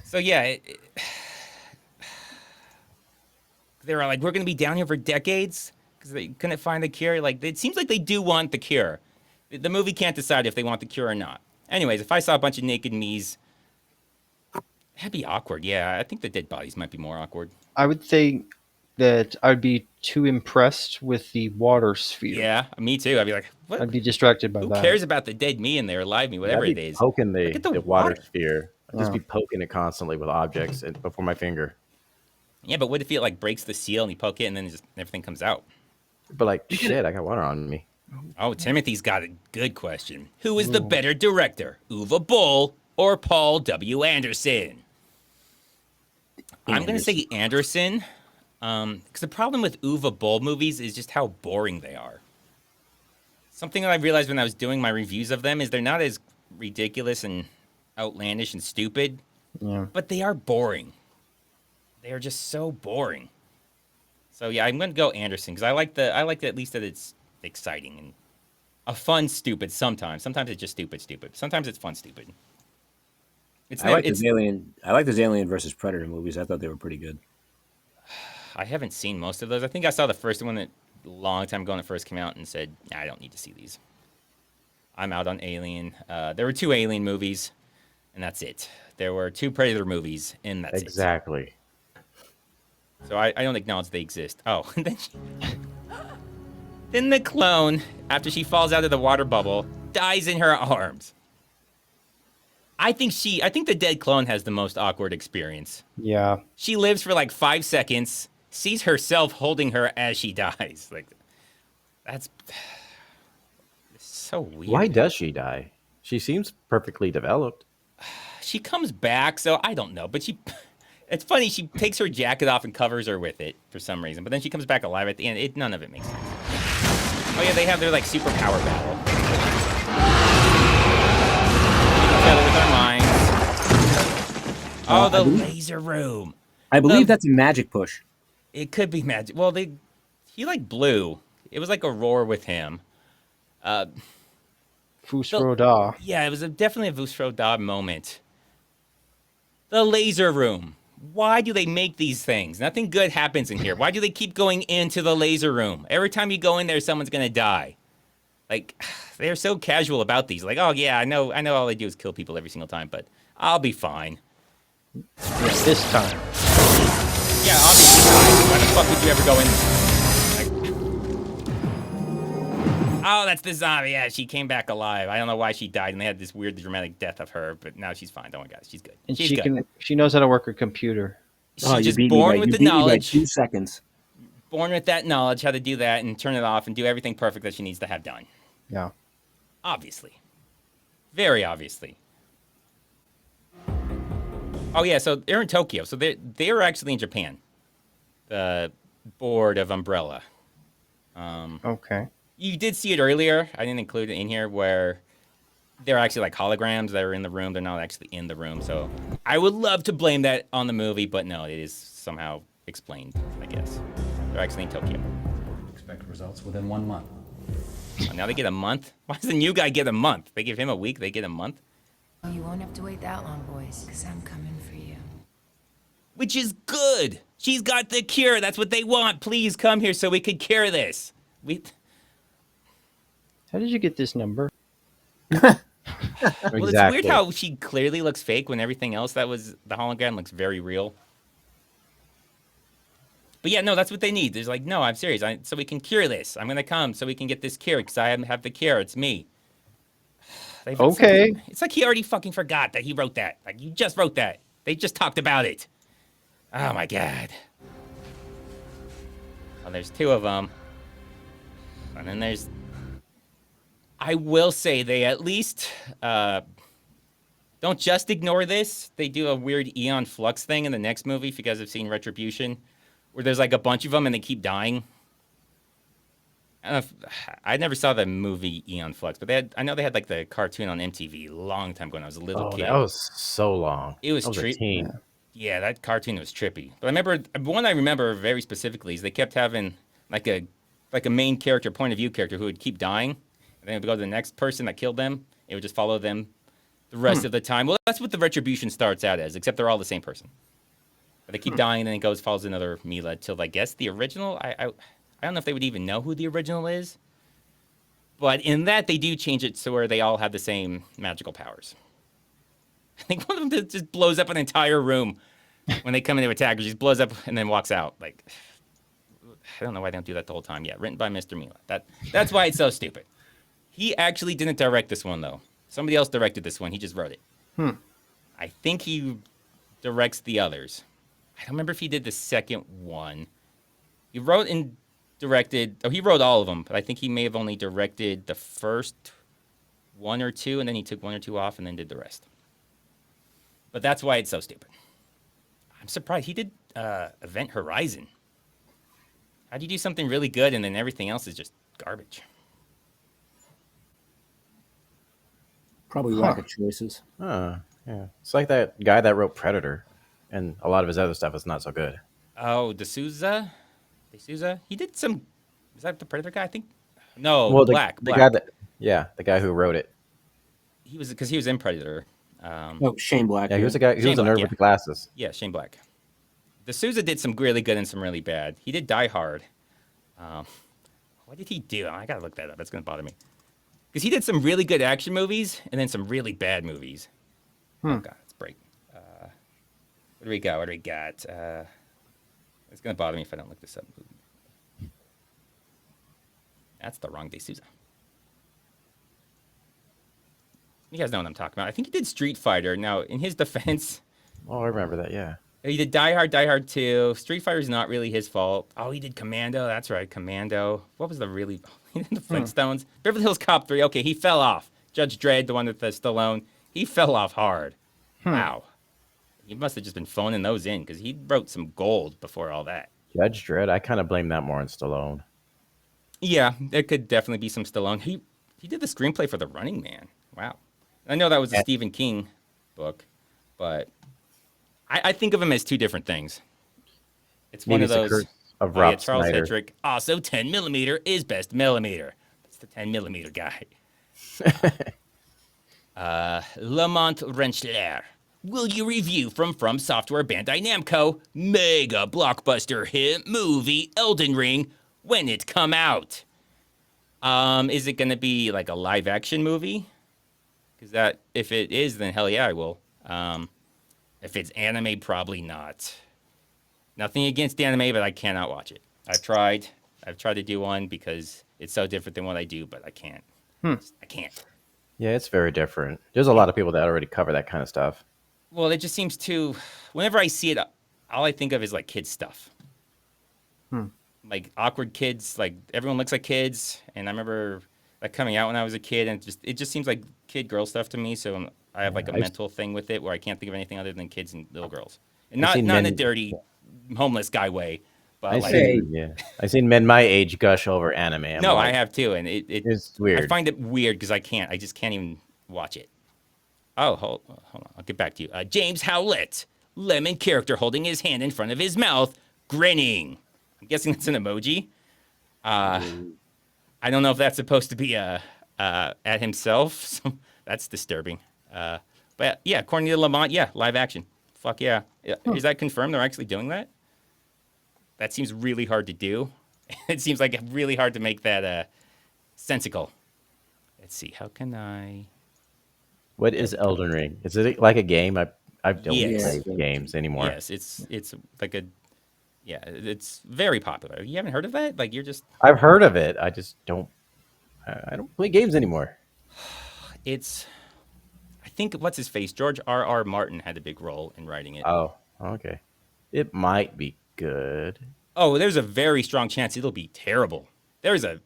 So yeah, they were like, we're going to be down here for decades because they couldn't find the cure. Like, it seems like they do want the cure. The movie can't decide if they want the cure or not. Anyways, if I saw a bunch of naked me's, that'd be awkward. Yeah, I think the dead bodies might be more awkward. I would think that I'd be too impressed with the water sphere. Yeah, me too. I'd be like, what? I'd be distracted by Who that. cares about the dead me and their alive me, whatever I'd it be is? poking Look at the the water water. sphere. I'd just Yeah. be poking it constantly with objects before my finger. Yeah, but what if it like breaks the seal and you poke it and then just everything comes out? But like, shit, I got water on me. Oh, Timothy's got a good question. Who is the better director, Uwe Boll or Paul W. Anderson? I'm going to say Anderson, because the problem with Uwe Boll movies is just how boring they are. Something that I realized when I was doing my reviews of them is they're not as ridiculous and outlandish and stupid, but they are boring. They are just so boring. So yeah, I'm going to go Anderson because I like at least that it's exciting and a fun stupid sometimes. Sometimes it's just stupid. Sometimes it's fun stupid. I like those Alien versus Predator movies. I thought they were pretty good. I haven't seen most of those. I think I saw the first one a long time ago when it first came out and said, nah, I don't need to see these. I'm out on Alien. There were 2 Alien movies, and that's it. There were 2 Predator movies, and that's it. Exactly. So I don't acknowledge they exist. Oh, and then then the clone, after she falls out of the water bubble, dies in her arms. I think the dead clone has the most awkward experience. Yeah. She lives for like 5 seconds, sees herself holding her as she dies. Like, that's so weird. Why does she die? She seems perfectly developed. She comes back, so I don't know. But it's funny, she takes her jacket off and covers her with it for some reason. But then she comes back alive at the end. None of it makes sense. Oh yeah, they have their like superpower battle. Each other with our minds. Oh, the laser room. I believe that's a magic push. It could be magic. Well, he like blew. It was like a roar with him. Fusroda. Yeah, it was definitely a Fusroda moment. The laser room. Why do they make these things? Nothing good happens in here. Why do they keep going into the laser room? Every time you go in there, someone's gonna die. Like, they're so casual about these. Like, oh yeah, I know all they do is kill people every single time, but I'll be fine. Yeah, this time. Yeah, I'll be fine. Why the fuck would you ever go in Oh, that's the zombie. Yeah, she came back alive. I don't know why she died, and they had this weird dramatic death of her, but now she's fine. Don't worry, guys. She's good. And She's good. she knows how to work a computer. She's just born with the knowledge. 2 seconds. Born with that knowledge, how to do that and turn it off and do everything perfect that she needs to have done. Yeah. Obviously. Very obviously. Oh, yeah, so they're in Tokyo. So they're actually in Japan. The board of Umbrella. Okay. You did see it earlier. I didn't include it in here where they're actually like holograms that are in the room. They're not actually in the room. So I would love to blame that on the movie, but no, it is somehow explained, I guess. They're actually in Tokyo. Expect results within 1 month. Oh, now they get a month? Why does the new guy get a month? They give him a week, they get a month? Oh, you won't have to wait that long, boys, because I'm coming for you. Which is good. She's got the cure. That's what they want. Please come here so we could cure this. How did you get this number? Well, it's weird how she clearly looks fake when everything else that was the hologram looks very real. But yeah, no, that's what they need. There's like, no, I'm serious. So we can cure this. I'm going to come so we can get this cure because I have the cure. It's me. Okay. It's like he already fucking forgot that he wrote that. Like, you just wrote that. They just talked about it. Oh, my God. Well, there's 2 of them. And then there's... I will say they at least... don't just ignore this. They do a weird Eon Flux thing in the next movie, if you guys have seen Retribution, where there's like a bunch of them and they keep dying. I never saw the movie Eon Flux, but I know they had like the cartoon on MTV a long time ago when I was a little kid. That was so long. It was trippy. Yeah, that cartoon was trippy. But I remember very specifically is they kept having like a main character, point of view character who would keep dying, and then it would go to the next person that killed them. It would just follow them the rest of the time. Well, that's what the Retribution starts out as, except they're all the same person. But they keep dying, and then it follows another Milla till I guess the original. I don't know if they would even know who the original is. But in that, they do change it to where they all have the same magical powers. I think one of them just blows up an entire room when they come into attack. It just blows up and then walks out. Like, I don't know why they don't do that the whole time. Yeah, written by Mr. Milla. That's why it's so stupid. He actually didn't direct this one, though. Somebody else directed this one. He just wrote it. I think he directs the others. I don't remember if he did the second one. He wrote and directed... Oh, he wrote all of them, but I think he may have only directed the first 1 or 2, and then he took 1 or 2 off and then did the rest. But that's why it's so stupid. I'm surprised. He did Event Horizon. How do you do something really good and then everything else is just garbage? Probably lack of choices. Yeah. It's like that guy that wrote Predator, and a lot of his other stuff is not so good. Oh, D'Souza? He did some... Is that the Predator guy? I think... No, Well, Black. The guy the guy who wrote it. He was in Predator. Shane Black. Yeah, he was a guy. He was a nerd with the glasses. Yeah, Shane Black. D'Souza did some really good and some really bad. He did Die Hard. What did he do? I gotta look that up. That's gonna bother me. Because he did some really good action movies and then some really bad movies. Oh God, let's break. What do we got? It's gonna bother me if I don't look this up. That's the wrong D'Souza. You guys know what I'm talking about. I think he did Street Fighter. Now, in his defense... Oh, I remember that, yeah. He did Die Hard 2. Street Fighter's not really his fault. Oh, he did Commando. That's right, Commando. What was the really... He did the Flintstones. Beverly Hills Cop 3. Okay, he fell off. Judge Dredd, the one with the Stallone. He fell off hard. Wow. He must have just been phoning those in, because he wrote some gold before all that. Judge Dredd, I kind of blame that more on Stallone. Yeah, there could definitely be some Stallone. He did the screenplay for The Running Man. Wow. I know that was a Stephen King book, but I think of him as 2 different things. It's one of those... Of Rob Charles Snyder. Hedrick. Also, 10mm is best millimeter. That's the 10mm guy. Lamont Rensselaer. Will you review from Software Bandai Namco mega blockbuster hit movie Elden Ring when it come out? Is it going to be like a live action movie? Because if it is, then hell yeah, I will. If it's anime, probably not. Nothing against anime, but I cannot watch it. I've tried to do one because It's so different than what I do, but I can't. Hmm. I can't. Yeah, it's very different. There's a lot of people that already cover that kind of stuff. Well, it just seems too. Whenever I see it, all I think of is like kids stuff. Hmm. Like awkward kids. Like everyone looks like kids, and I remember that coming out when I was a kid, and it just seems like kid girl stuff to me. So I have like a mental thing with it where I can't think of anything other than kids and little girls, and not in a dirty, homeless guy way. But I've seen men my age gush over anime. I have too, and it's weird. I find it weird because I just can't even watch it. Oh, hold on, I'll get back to you. James Howlett, lemon character holding his hand in front of his mouth, grinning. I'm guessing that's an emoji. I don't know if that's supposed to be at himself. So that's disturbing. But yeah, according to Lamont, live action. Fuck yeah. Is that confirmed? They're actually doing that? That seems really hard to do. It seems like really hard to make that sensical. Let's see. How can I? What is Elden Ring? Is it like a game? I don't play games anymore. Yes, it's like a it's very popular. You haven't heard of that? Like you're just I've heard of it. I just don't. I don't play games anymore. I think what's his face? George R.R. Martin had a big role in writing it. Oh, okay. It might be good. Oh, there's a very strong chance it'll be terrible. There's a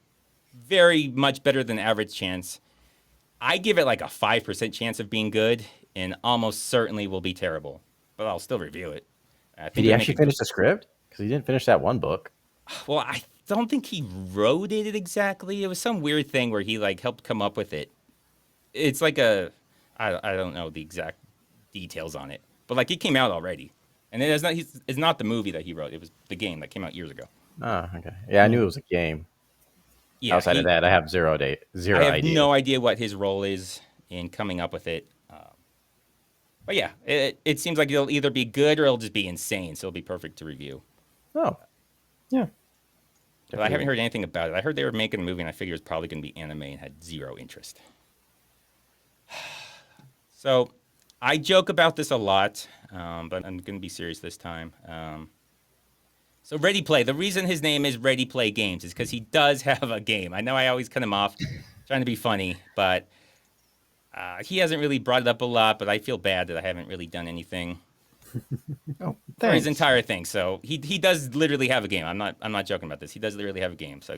very much better than average chance. I give it like a 5% chance of being good, and almost certainly will be terrible. But I'll still review it. Did he actually finish the script? Because he didn't finish that one book. Well, I don't think he wrote it exactly. It was some weird thing where he like helped come up with it. It's like I don't know the exact details on it, but like it came out already, and it's not the movie that he wrote. It was the game that came out years ago. Oh, okay. Yeah, I knew it was a game. Yeah, outside of that, I have zero idea. I have no idea what his role is in coming up with it. But yeah, it seems like it'll either be good or it'll just be insane. So it'll be perfect to review. Oh, yeah. But I haven't heard anything about it. I heard they were making a movie, and I figured it's probably going to be anime, and had zero interest. So I joke about this a lot, but I'm going to be serious this time. So Ready Play, the reason his name is Ready Play Games is because he does have a game. I know I always cut him off trying to be funny, but he hasn't really brought it up a lot, but I feel bad that I haven't really done anything for his entire thing. So he does literally have a game. I'm not joking about this. He does literally have a game. So